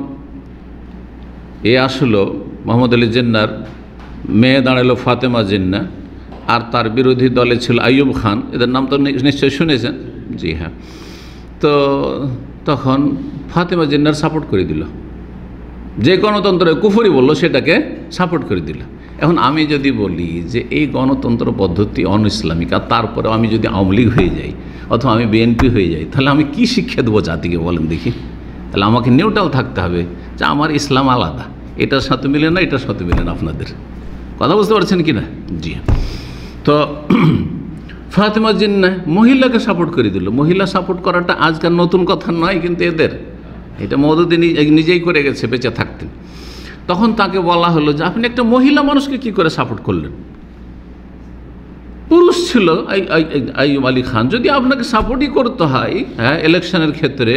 আসলো মোহাম্মদ আলী জিন্নার মেয়ে দাঁড়ালো ফাতেমা জিন্না, আর তার বিরোধী দলে ছিল আইয়ুব খান, এদের নাম তো নিশ্চয়ই শুনেছেন। জি হ্যাঁ। তো তখন ফাতেমা জিন্নার সাপোর্ট করে দিল, যে গণতন্ত্র কুফরি বললো সেটাকে সাপোর্ট করে দিল। এখন আমি যদি বলি যে এই গণতন্ত্র পদ্ধতি অন ইসলামিক, আর তারপরে আমি যদি আওয়ামী লীগ হয়ে যাই অথবা আমি বিএনপি হয়ে যাই, তাহলে আমি কি শিক্ষা দেবো জাতিকে বলেন দেখি? তাহলে আমাকে নিউট্রাল থাকতে হবে যে আমার ইসলাম আলাদা, এটার সাথে মিলে না, এটার সাথে মিলে না। আপনাদের কথা বুঝতে পারছেন কি না? জি। তো ফাতেমা জিন্নাহ মহিলাকে সাপোর্ট করে দিল। মহিলা সাপোর্ট করাটা আজকাল নতুন কথা নয়, কিন্তু এদের এটা মওদুদি নিজেই করে গেছে বেঁচে থাকতেন। তখন তাকে বলা হলো যে আপনি একটা মহিলা মানুষকে কি করে সাপোর্ট করলেন? পুরুষ ছিল আইয়ুব আলী খান। যদি আপনাকে সাপোর্টই করতে হয় হ্যাঁ ইলেকশনের ক্ষেত্রে,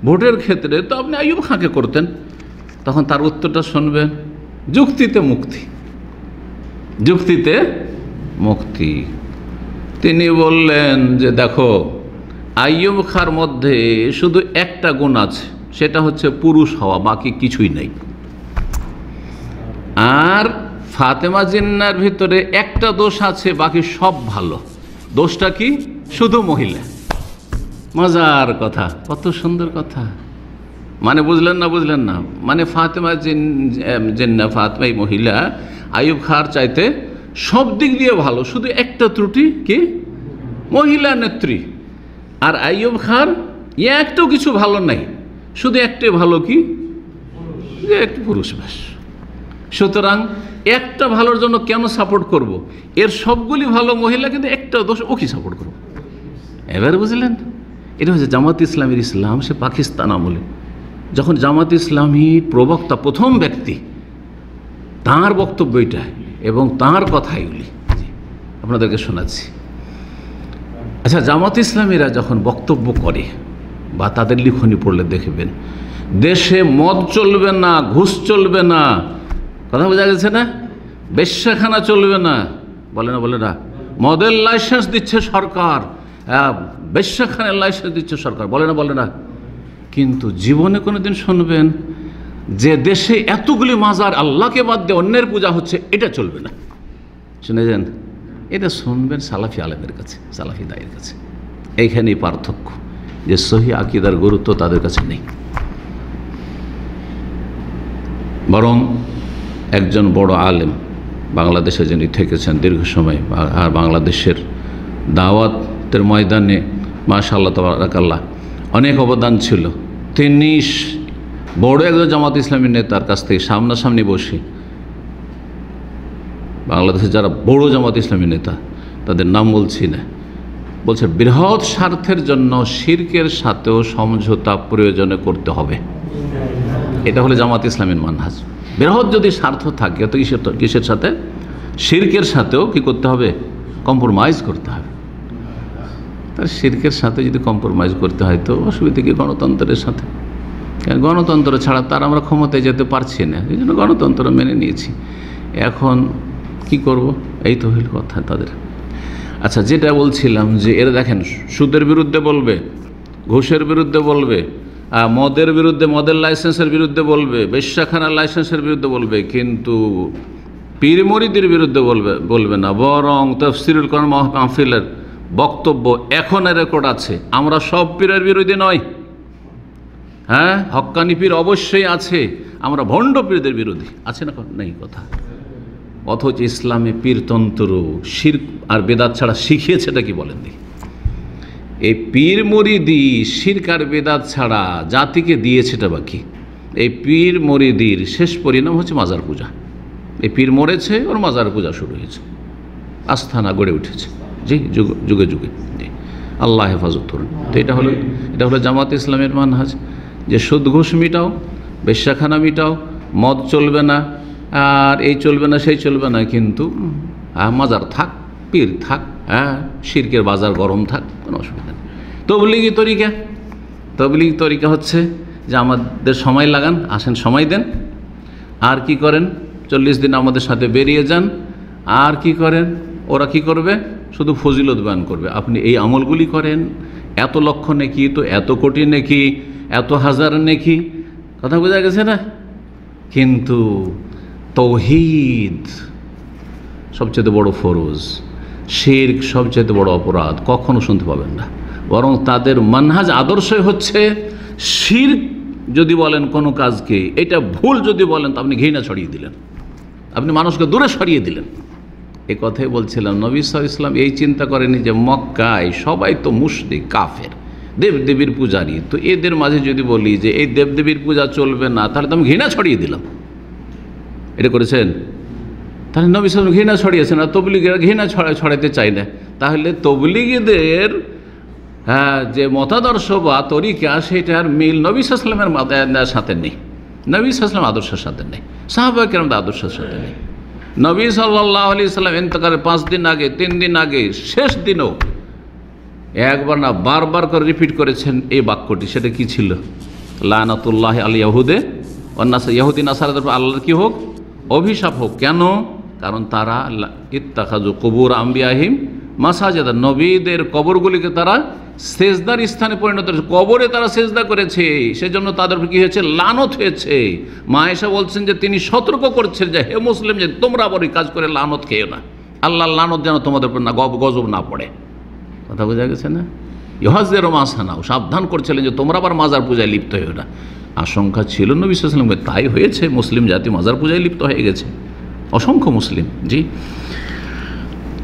ভোটের ক্ষেত্রে, তো আপনি আইয়ুব খানকে করতেন। তখন তার উত্তরটা শুনবেন, যুক্তিতে মুক্তি, যুক্তিতে মুক্তি। তিনি বললেন যে দেখো, আইয়ুব খাঁর মধ্যে শুধু একটা গুণ আছে, সেটা হচ্ছে পুরুষ হওয়া, বাকি কিছুই নেই। আর ফাতেমা জিন্নার ভিতরে একটা দোষ আছে, বাকি সব ভালো। দোষটা কি? শুধু মহিলা। মজার কথা, কত সুন্দর কথা। মানে বুঝলেন না? বুঝলেন না? মানে ফাতেমা জিন্না, ফাতেমাই মহিলা আইয়ুব খাঁর চাইতে সব দিক দিয়ে ভালো, শুধু একটা ত্রুটি কি? মহিলা নেত্রী। আর আইয়ুব খাঁর একটাও কিছু ভালো নাই, শুধু একটাই ভালো, কি? যে একটু পুরুষ ব্যাস। সুতরাং একটা ভালোর জন্য কেন সাপোর্ট করব? এর সবগুলি ভালো মহিলা, কিন্তু একটা দোষ, ও কি সাপোর্ট করব? এবার বুঝলেন? এটা হচ্ছে জামাত ইসলামের ইসলাম। সে পাকিস্তান আমলে যখন জামাত ইসলামীর প্রবক্তা, প্রথম ব্যক্তি, তাঁর বক্তব্য এটা এবং তাঁর কথাইগুলি আপনাদেরকে শোনাচ্ছি। আচ্ছা, জামাত ইসলামীরা যখন বক্তব্য করে বা তাদের লিখনি পড়লে দেখবেন, দেশে মদ চলবে না, ঘুষ চলবে না, কথা বোঝা গেছে না? বেশ্যাখানা চলবে না, বলে না? বলে না? মদের লাইসেন্স দিচ্ছে সরকার, বেশ্যাখানার লাইসেন্স দিচ্ছে সরকার, বলে না? বলে না? কিন্তু জীবনে কোনোদিন শুনবেন যে দেশে এতগুলি মাজার, আল্লাহকে বাদ দিয়ে অন্যের পূজা হচ্ছে, এটা চলবে না? শুনেছেন? এটা শুনবেন সালাফি আলেমের কাছে, সালাফি দায়ের কাছে। এইখানেই পার্থক্য, যে সহি আকীদার গুরুত্ব তাদের কাছে নেই। বরং একজন বড় আলেম বাংলাদেশে যিনি থেকেছেন দীর্ঘ সময়, আর বাংলাদেশের দাওয়াতের ময়দানে মাশাআল্লাহ তাবারাকাল্লাহ অনেক অবদান ছিল, তিনি বড় একজন জামাত ইসলামী নেতার কাছ থেকে সামনাসামনি বসে, বাংলাদেশের যারা বড় জামাত ইসলামী নেতা তাদের নাম বলছি না, বলছে বৃহৎ স্বার্থের জন্য শিরকের সাথেও সমঝোতা প্রয়োজনে করতে হবে। এটা হলো জামাত ইসলামীর মানহাজ। বৃহৎ যদি স্বার্থ থাকে তো কিসের সাথে? শিরকের সাথেও কি করতে হবে? কম্প্রোমাইজ করতে হবে। তার শিরকের সাথে যদি কম্প্রোমাইজ করতে হয় তো অসুবিধা কি গণতন্ত্রের সাথে? গণতন্ত্র ছাড়া তার আমরা ক্ষমতায় যেতে পারছি না, এই জন্য গণতন্ত্র মেনে নিয়েছি। এখন কি করব? এই তো হইল কথা তাদের। আচ্ছা, যেটা বলছিলাম যে এরা দেখেন সুদের বিরুদ্ধে বলবে, ঘুষের বিরুদ্ধে বলবে, মদের বিরুদ্ধে, মদের লাইসেন্সের বিরুদ্ধে বলবে, বেশ্যাখানার লাইসেন্সের বিরুদ্ধে বলবে, কিন্তু পীর মুরিদের বিরুদ্ধে বলবে না। বরং তাফসীরুল কোরআন মাহফিলের বক্তব্য এখনের রেকর্ড আছে, আমরা সব পীরের বিরোধী নয়, হ্যাঁ হক্কানি পীর অবশ্যই আছে, আমরা ভণ্ড পীরদের বিরোধী, আছে না? নেই কথা। অথচ ইসলামে পীরতন্ত্র শিরক আর বেদাত ছাড়া শিখিয়েছেটা কি বলেন দেখি? এই পীর মুরিদি শিরক আর বেদাত ছাড়া জাতিকে দিয়েছেটা বাকি। এই পীর মুরিদির শেষ পরিণাম হচ্ছে মাজার পূজা। এই পীর মরেছে, ওর মাজার পূজা শুরু হয়েছে, আস্থানা গড়ে উঠেছে। জি, যুগে যুগে। জি, আল্লাহ হেফাজত করুন। তো এটা হলো জামাত ইসলামের মানহাজ, যে সুদ ঘুষ মিটাও, বেশ্যাখানা মিটাও, মদ চলবে না, আর এই চলবে না, সেই চলবে না, কিন্তু মাজার থাক, পীর থাক, হ্যাঁ শিরকের বাজার গরম থাক, কোনো অসুবিধা নেই। তবলিগি তরিকা হচ্ছে যে আমাদের সময় লাগান, আসেন সময় দেন, আর কি করেন 40 দিন আমাদের সাথে বেরিয়ে যান, আর কি করেন ওরা, কি করবে? শুধু ফজিলত বয়ান করবে। আপনি এই আমলগুলি করেন, এত লক্ষ নেকি, তো এত কোটি নেকি, এত হাজার নেকি। কথা বোঝা গেছে না? কিন্তু তাওহীদ সবচেয়ে বড় ফরজ, শিরক সবচেয়ে বড় অপরাধ, কখনো শুনতে পাবেন না। বরং তাদের মানহাজ আদর্শই হচ্ছে শিরক যদি বলেন কোনো কাজকে, এটা ভুল যদি বলেন তো আপনি ঘৃণা ছড়িয়ে দিলেন, আপনি মানুষকে দূরে সরিয়ে দিলেন। এ কথাই বলছিলাম, নবী সাল্লাল্লাহু আলাইহি ওয়াসাল্লাম এই চিন্তা করেনি যে মক্কায় সবাই তো মুশরিক কাফের, দেবদেবীর পূজারী, তো এদের মাঝে যদি বলি যে এই দেবদেবীর পূজা চলবে না, তাহলে তো আমি ঘৃণা ছড়িয়ে দিলাম। এটা করেছেন? তাহলে নবী সাল্লাল্লাহু আলাইহি ওয়াসাল্লাম ঘৃণা ছড়িয়েছেন, আর তবলিগীরা ঘৃণা ছড়াইতে চায় না। তাহলে তবলিগীদের যে মতাদর্শ বা তরিকা, সেটার মিল নবী সাল্লাল্লাহু আলাইহি ওয়াসাল্লামের সাথে নেই, নবী সাল্লাল্লাহু আলাইহি ওয়াসাল্লামের আদর্শের সাথে নেই, সাহাবা কেরামদের আদর্শের সাথে নেই। নবী সাল্লাল্লাহু আলাইহি ওয়াসাল্লাম ইন্তেকালের 5 দিন আগে, 3 দিন আগে, শেষ দিনও একবার না বারবার করে রিপিট করেছেন এই বাক্যটি। সেটা কি ছিল? লানাতুল্লাহ আল ইয়াহুদে ওয়ান নাসারা, ইহুদি নাসারাদের উপর আল্লাহর কি হোক? অভিশাপ হোক। কেন? কারণ তারা ইত্তাখাযু কুবুর আম্বিয়াহিম মাসাজিদা, নবীদের কবরগুলিকে তারা সেজদার স্থানে পরিণত করেছে, কবরে তারা সেজদা করেছে, সেজন্য তাদের উপর কি হয়েছে? লানত হয়েছে। মা আয়েশা বলছেন যে তিনি সতর্ক করছেন যে হে মুসলিম, যে তোমরা আবার এই কাজ করে লানত খেও না, আল্লাহর লানত যেন তোমাদের উপর না গজব না পড়ে। কথা বোঝা গেছে না? ইহাজের মাসানাও সাবধান করছিলেন যে তোমরা আবার মাজার পূজায় লিপ্ত হয়েও না। আশঙ্কা ছিল নবী সাল্লাল্লাহু আলাইহি ওয়াসাল্লামের, তাই হয়েছে, মুসলিম জাতি মাজার পূজায় লিপ্ত হয়ে গেছে, অসংখ্য মুসলিম। জি,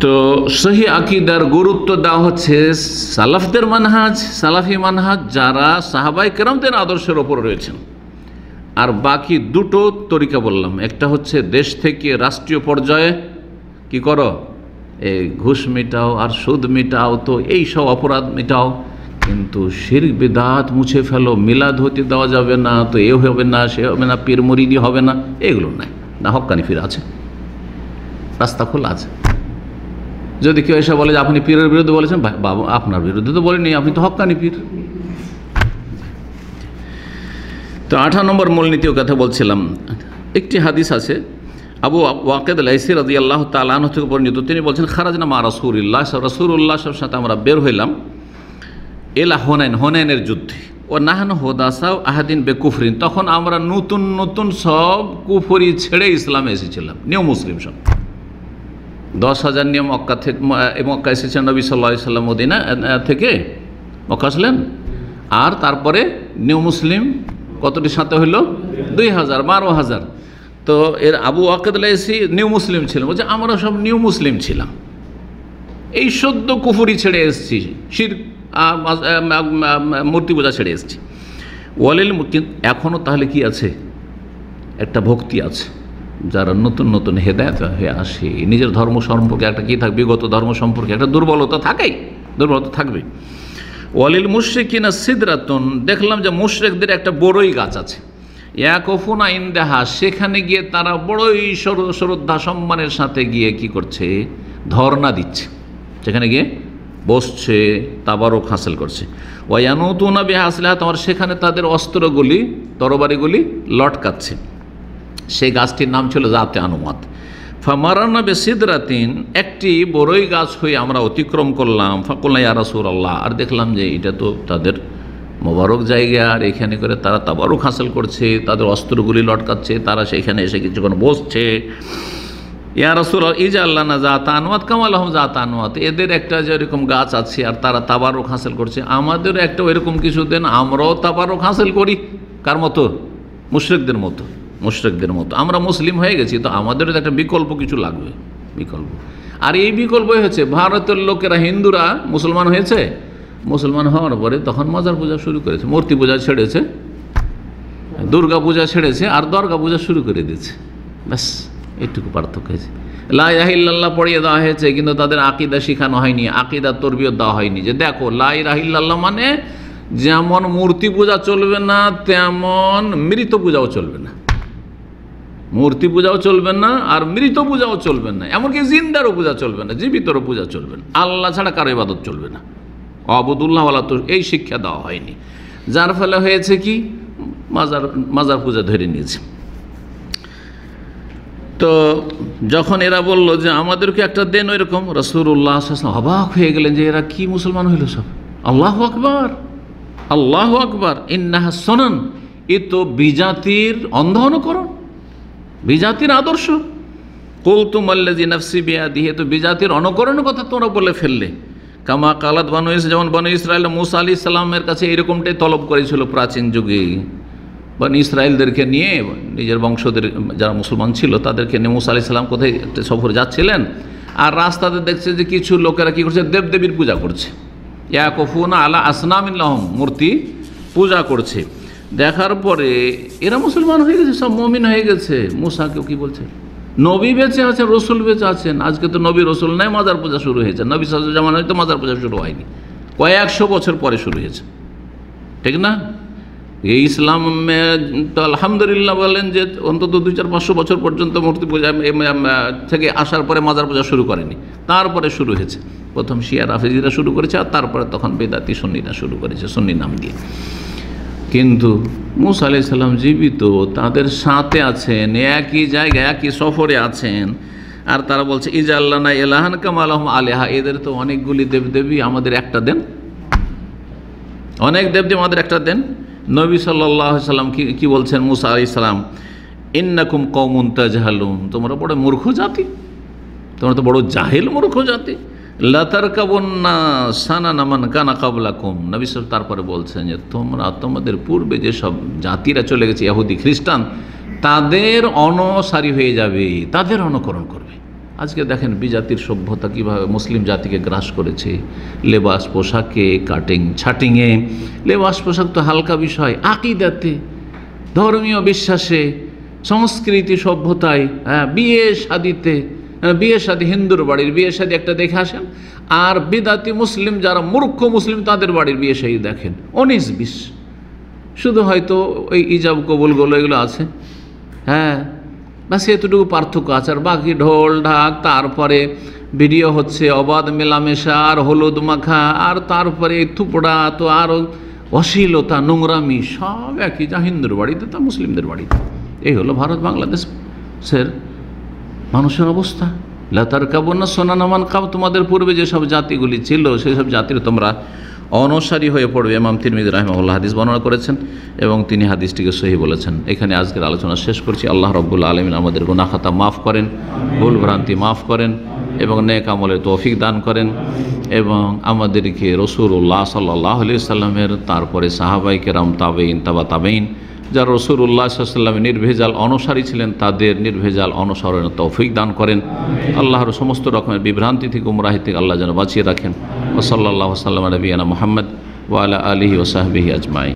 তো সহি আকীদার গুরুত্ব দেওয়া হচ্ছে সালাফদের মানহাজ, সালাফি মানহাজ, যারা সাহাবায়ে কেরামদের আদর্শের ওপর রয়েছেন। আর বাকি দুটো তরিকা বললাম, একটা হচ্ছে দেশ থেকে রাষ্ট্রীয় পর্যায়ে কি করো, এই ঘুষ মিটাও আর সুদ মিটাও, তো এই সব অপরাধ মিটাও, কিন্তু শিরক বিদআত মুছে ফেলো, মিলাদ হতে দেওয়া যাবে না, তো এ হবে না, সে হবে না, পীর মুরিদি হবে না, এগুলো নাই। না, হক্কানি পীর আছে, রাস্তা খোলা আছে। যদি কেউ এসে বলে যে আপনি পীরের বিরুদ্ধে বলেছেন, বাবা আপনার বিরুদ্ধে তো বলেনি, আপনি তো হক্কানি পীর। তো 18 নম্বর মূলনীতির কথা বলছিলাম। একটি হাদিস আছে আবু ওয়াকেদ লাইসি রাদিয়াল্লাহু তাআলা আনহু থেকে বর্ণিত, তিনি বলছেন খারাজনা মা রাসূলিল্লাহ, রাসূলুল্লাহর সাথে আমরা বের হইলাম এলা হুনাইন, হুনাইনের যুদ্ধে। ও নাহান হোদাসাও আহাদিন বেকুফরিন, তখন আমরা নতুন নতুন সব কুফরি ছেড়ে ইসলামে এসেছিলাম, নিউ মুসলিম সব। 10,000 নিয়ে মক্কা থেকে, মক্কা এসেছেন নবী সাল্লাল্লাহু আলাইহি ওয়াসাল্লাম, মদিনা থেকে মক্কা আসলেন। আর তারপরে নিউ মুসলিম কতটি সাথে হইল? 2,000, 12,000। তো এর আবু ওয়াকেদ লাইসি নিউ মুসলিম ছিলেন, বলছে আমরা সব নিউ মুসলিম ছিলাম, এই সদ্য কুফরি ছেড়ে এসেছি, শিরক মূর্তি পূজা ছেড়ে এসেছি। ওয়ালিল, এখনও তাহলে কি আছে? একটা ভক্তি আছে। যারা নতুন নতুন হেদায়েত হয়ে আসে, নিজের ধর্ম সম্পর্কে একটা কী থাকবে, বিগত ধর্ম সম্পর্কে একটা দুর্বলতা থাকেই, দুর্বলতা থাকবে। ওয়ালিল মুশরিকিনা সিদরাতুন, দেখলাম যে মুশরিকদের একটা বড়ই গাছ আছে, ইয়াকুফুনা ইনদাহা, সেখানে গিয়ে তারা বড়ই শ্রদ্ধা সম্মানের সাথে গিয়ে কি করছে? ধর্ণা দিচ্ছে, সেখানে গিয়ে বসছে, তাবারক হাসিল করছে। ওয়ায়ানুতুনা বিহাসলিহা, তোমার সেখানে তাদের অস্ত্রগুলি, তরবারিগুলি লটকাচ্ছে। সেই গাছটির নাম ছিল জাতে আনুমাত। ফামারানা বেসিদরাতিন, একটি বড়ই গাছ হয়ে আমরা অতিক্রম করলাম। ফাকুলনা ইয়া রাসূলুল্লাহ, আর দেখলাম যে এটা তো তাদের মোবারক জায়গা, আর এখানে করে তারা তাবারুক হাসিল করছে, তাদের অস্ত্রগুলি লটকাচ্ছে, তারা সেখানে এসে কিছুক্ষণ বসছে। ইয়া রাসূলুল্লাহ ইজআল্লাহ না জাত আনওয়াত কামা লাহুম জাত আনওয়াত, এদের একটা যেরকম গাছ আছে আর তারা তাবারুক হাসিল করছে, আমাদেরও একটা ওইরকম কিছু দেন, আমরাও তাবারুক হাসিল করি। কার মতো? মুশরিকদের মতো। মুশরিকদের মতো আমরা মুসলিম হয়ে গেছি, তো আমাদেরও একটা বিকল্প কিছু লাগবে, বিকল্প। আর এই বিকল্পই হচ্ছে ভারতের লোকেরা, হিন্দুরা মুসলমান হয়েছে, মুসলমান হওয়ার পরে তখন মাজার পূজা শুরু করেছে, মূর্তি পূজা ছেড়েছে, দুর্গা পূজা ছেড়েছে, আর দরগা পূজা শুরু করে দিয়েছে। ব্যাস এইটুকু পার্থক্য হয়েছে। লা ইলাহা ইল্লাল্লাহ পড়িয়ে দেওয়া হয়েছে, কিন্তু তাদের আকীদা শেখানো হয়নি, আকীদা তরবিয়ত দেওয়া হয়নি যে দেখো লা ইলাহা ইল্লাল্লাহ মানে যেমন মূর্তি পূজা চলবে না, তেমন মৃত পূজাও চলবে না। মূর্তি পূজাও চলবে না, আর মৃত পূজাও চলবে না, এমনকি জিন্দারও পূজা চলবে না, জীবিতরও পূজা চলবে না, আল্লাহ ছাড়া কারো ইবাদত চলবে না। আবুদুল্লাহ ওয়ালা, তো এই শিক্ষা দেওয়া হয়নি, যার ফলে হয়েছে কি মাজার পূজা ধরে নিয়েছে। তো যখন এরা বলল যে আমাদেরকে একটা দেন ওই রকম, রাসূলুল্লাহ সাল্লাল্লাহু আলাইহি ওয়াসাল্লাম অবাক হয়ে গেলেন যে এরা কি মুসলমান হইল সব। আল্লাহু আকবার, আল্লাহু আকবার, ইন্নাহা সুনান, এ তো বিজাতির অন্ধ অনুকরণ, বিজাতির আদর্শ। কুলতুম আল্লাযী নাফসি বিয়াদিহি, তো বিজাতির অনুকরণের কথা তোমরা বলে ফেললে। কামা কালাত বানু ইসরাঈল, যেমন বানু ইসরাঈল মুসা আলাইহিস সালামের কাছে এরকমটাই তলব করেছিল প্রাচীন যুগে। বানু ইসরাঈলদেরকে নিয়ে, নিজের বংশদের যারা মুসলমান ছিল তাদেরকে নিয়ে মুসা আলাইহিস সালাম কোথায় একটা সফরে যাচ্ছিলেন, আর রাস্তাতে দেখছে যে কিছু লোকেরা কী করছে, দেবদেবীর পূজা করছে। ইয়াকুফুনা আলা আসনামিন লাহুম, মূর্তি পূজা করছে। দেখার পরে এরা মুসলমান হয়ে গেছে, সব মুমিন হয়ে গেছে। মুসাকেও কি বলছে, নবী বেঁচে আছেন, রসুল বেঁচে আছেন, আজকে তো নবী রসুল নাই, মাজার পূজা শুরু হয়েছে। নবী সাল্লাল্লাহু আলাইহি জামানায় তো মাজার পূজা শুরু হয়নি, কয়েকশো বছর পরে শুরু হয়েছে, ঠিক না? এই ইসলামে তো আলহামদুলিল্লাহ বলেন যে অন্তত 200-500 বছর পর্যন্ত মূর্তি পূজা থেকে আসার পরে মাজার পূজা শুরু করেনি, তারপরে শুরু হয়েছে। প্রথম শিয়া রাফেজিরা শুরু করেছে, আর তারপরে তখন বেদাতি সুন্নিরা শুরু করেছে, সুন্নি নাম দিয়ে। কিন্তু মুসা আলাইহিস সালাম জীবিত, তাদের সাথে আছেন, একই জায়গায় একই সফরে আছেন, আর তারা বলছে ইজাল্লানা ইলাহান কামা লাহুম আলিহা, এদের তো অনেকগুলি দেবদেবী, আমাদের একটা দেন, অনেক দেবদেবী আমাদের একটা দেন। নবী সাল্লাল্লাহু আলাইহি সাল্লাম কি বলছেন মুসা আলাইহিস সালাম, ইন্নাকুম কওমুন তাজহালুন, তোমরা বড় মূর্খ জাতি, তোমরা তো বড় জাহেল মূর্খ জাতি। লা তারকাবুন্না সানানা মান কানা ক্বাবলাকুম, নবী সাল্লাল্লাহু তারপরে বলছেন যে তোমরা তোমাদের পূর্বে যেসব জাতিরা চলে গেছে, ইহুদি খ্রিস্টান, তাদের অনুসারী হয়ে যাবে, তাদের অনুকরণ করবে। আজকে দেখেন বিজাতির সভ্যতা কীভাবে মুসলিম জাতিকে গ্রাস করেছে, লেবাস পোশাকে, কাটিং ছাটিংয়ে। লেবাস পোশাক তো হালকা বিষয়, আকিদাতে, ধর্মীয় বিশ্বাসে, সংস্কৃতি সভ্যতায়, বিয়ে শাদিতে, বিয়ে শাদী, হিন্দুর বাড়ির বিয়ে শাদী একটা দেখে আসেন, আর বিদাতি মুসলিম যারা মূর্খ মুসলিম তাদের বাড়ির বিয়ে শাদী দেখেন 19-20, শুধু হয়তো ওই ইজাব কবুলগুলো এগুলো আছে, হ্যাঁ বাস এতটুকু পার্থক্য আছে। আর বাকি ঢোল ঢাক, তারপরে ভিডিও হচ্ছে, অবাধ মেলামেশা, আর হলুদ মাখা, আর তারপরে থুপড়া, তো আরও অশ্লীলতা, নোংরামি, সব একই, যা হিন্দুর বাড়িতে তা মুসলিমদের বাড়িতে। এই হলো ভারত বাংলাদেশের মানুষের অবস্থা। লা তারকাবুন্না সানানা মান ক্বাবলাকুম, তোমাদের পূর্বে যেসব জাতিগুলি ছিল সেই সব জাতির তোমরা অনুসারী হয়ে পড়বে। ইমাম তিরমিজি রাহিমাহুল্লাহ হাদিস বর্ণনা করেছেন এবং তিনি হাদিসটিকে সহিহ বলেছেন। এখানে আজকের আলোচনা শেষ করছি। আল্লাহ রাব্বুল আলামিন আমাদের গুনাহ খাতা মাফ করেন, ভুল ভ্রান্তি মাফ করেন এবং নেক আমলের তৌফিক দান করেন, এবং আমাদেরকে রাসূলুল্লাহ সাল্লাল্লাহু আলাইহি সাল্লামের, তারপরে সাহাবায়ে কেরাম, তাবেঈন, তাবেঈন, যারা রাসূলুল্লাহ সাল্লাল্লাহু আলাইহি ওয়াসাল্লামের নির্ভেজাল অনুসারী ছিলেন, তাদের নির্ভেজাল অনুসরণের তৌফিক দান করেন। আল্লাহর সমস্ত রকমের বিভ্রান্তি থেকে, গুমরাহি থেকে আল্লাহ যেন বাঁচিয়ে রাখেন। ওয়া সাল্লাল্লাহু ওয়া সাল্লামা আলা নবিয়িনা মুহাম্মদ ওয়া আলা আলিহি ওয়া সাহবিহি আজমাইন।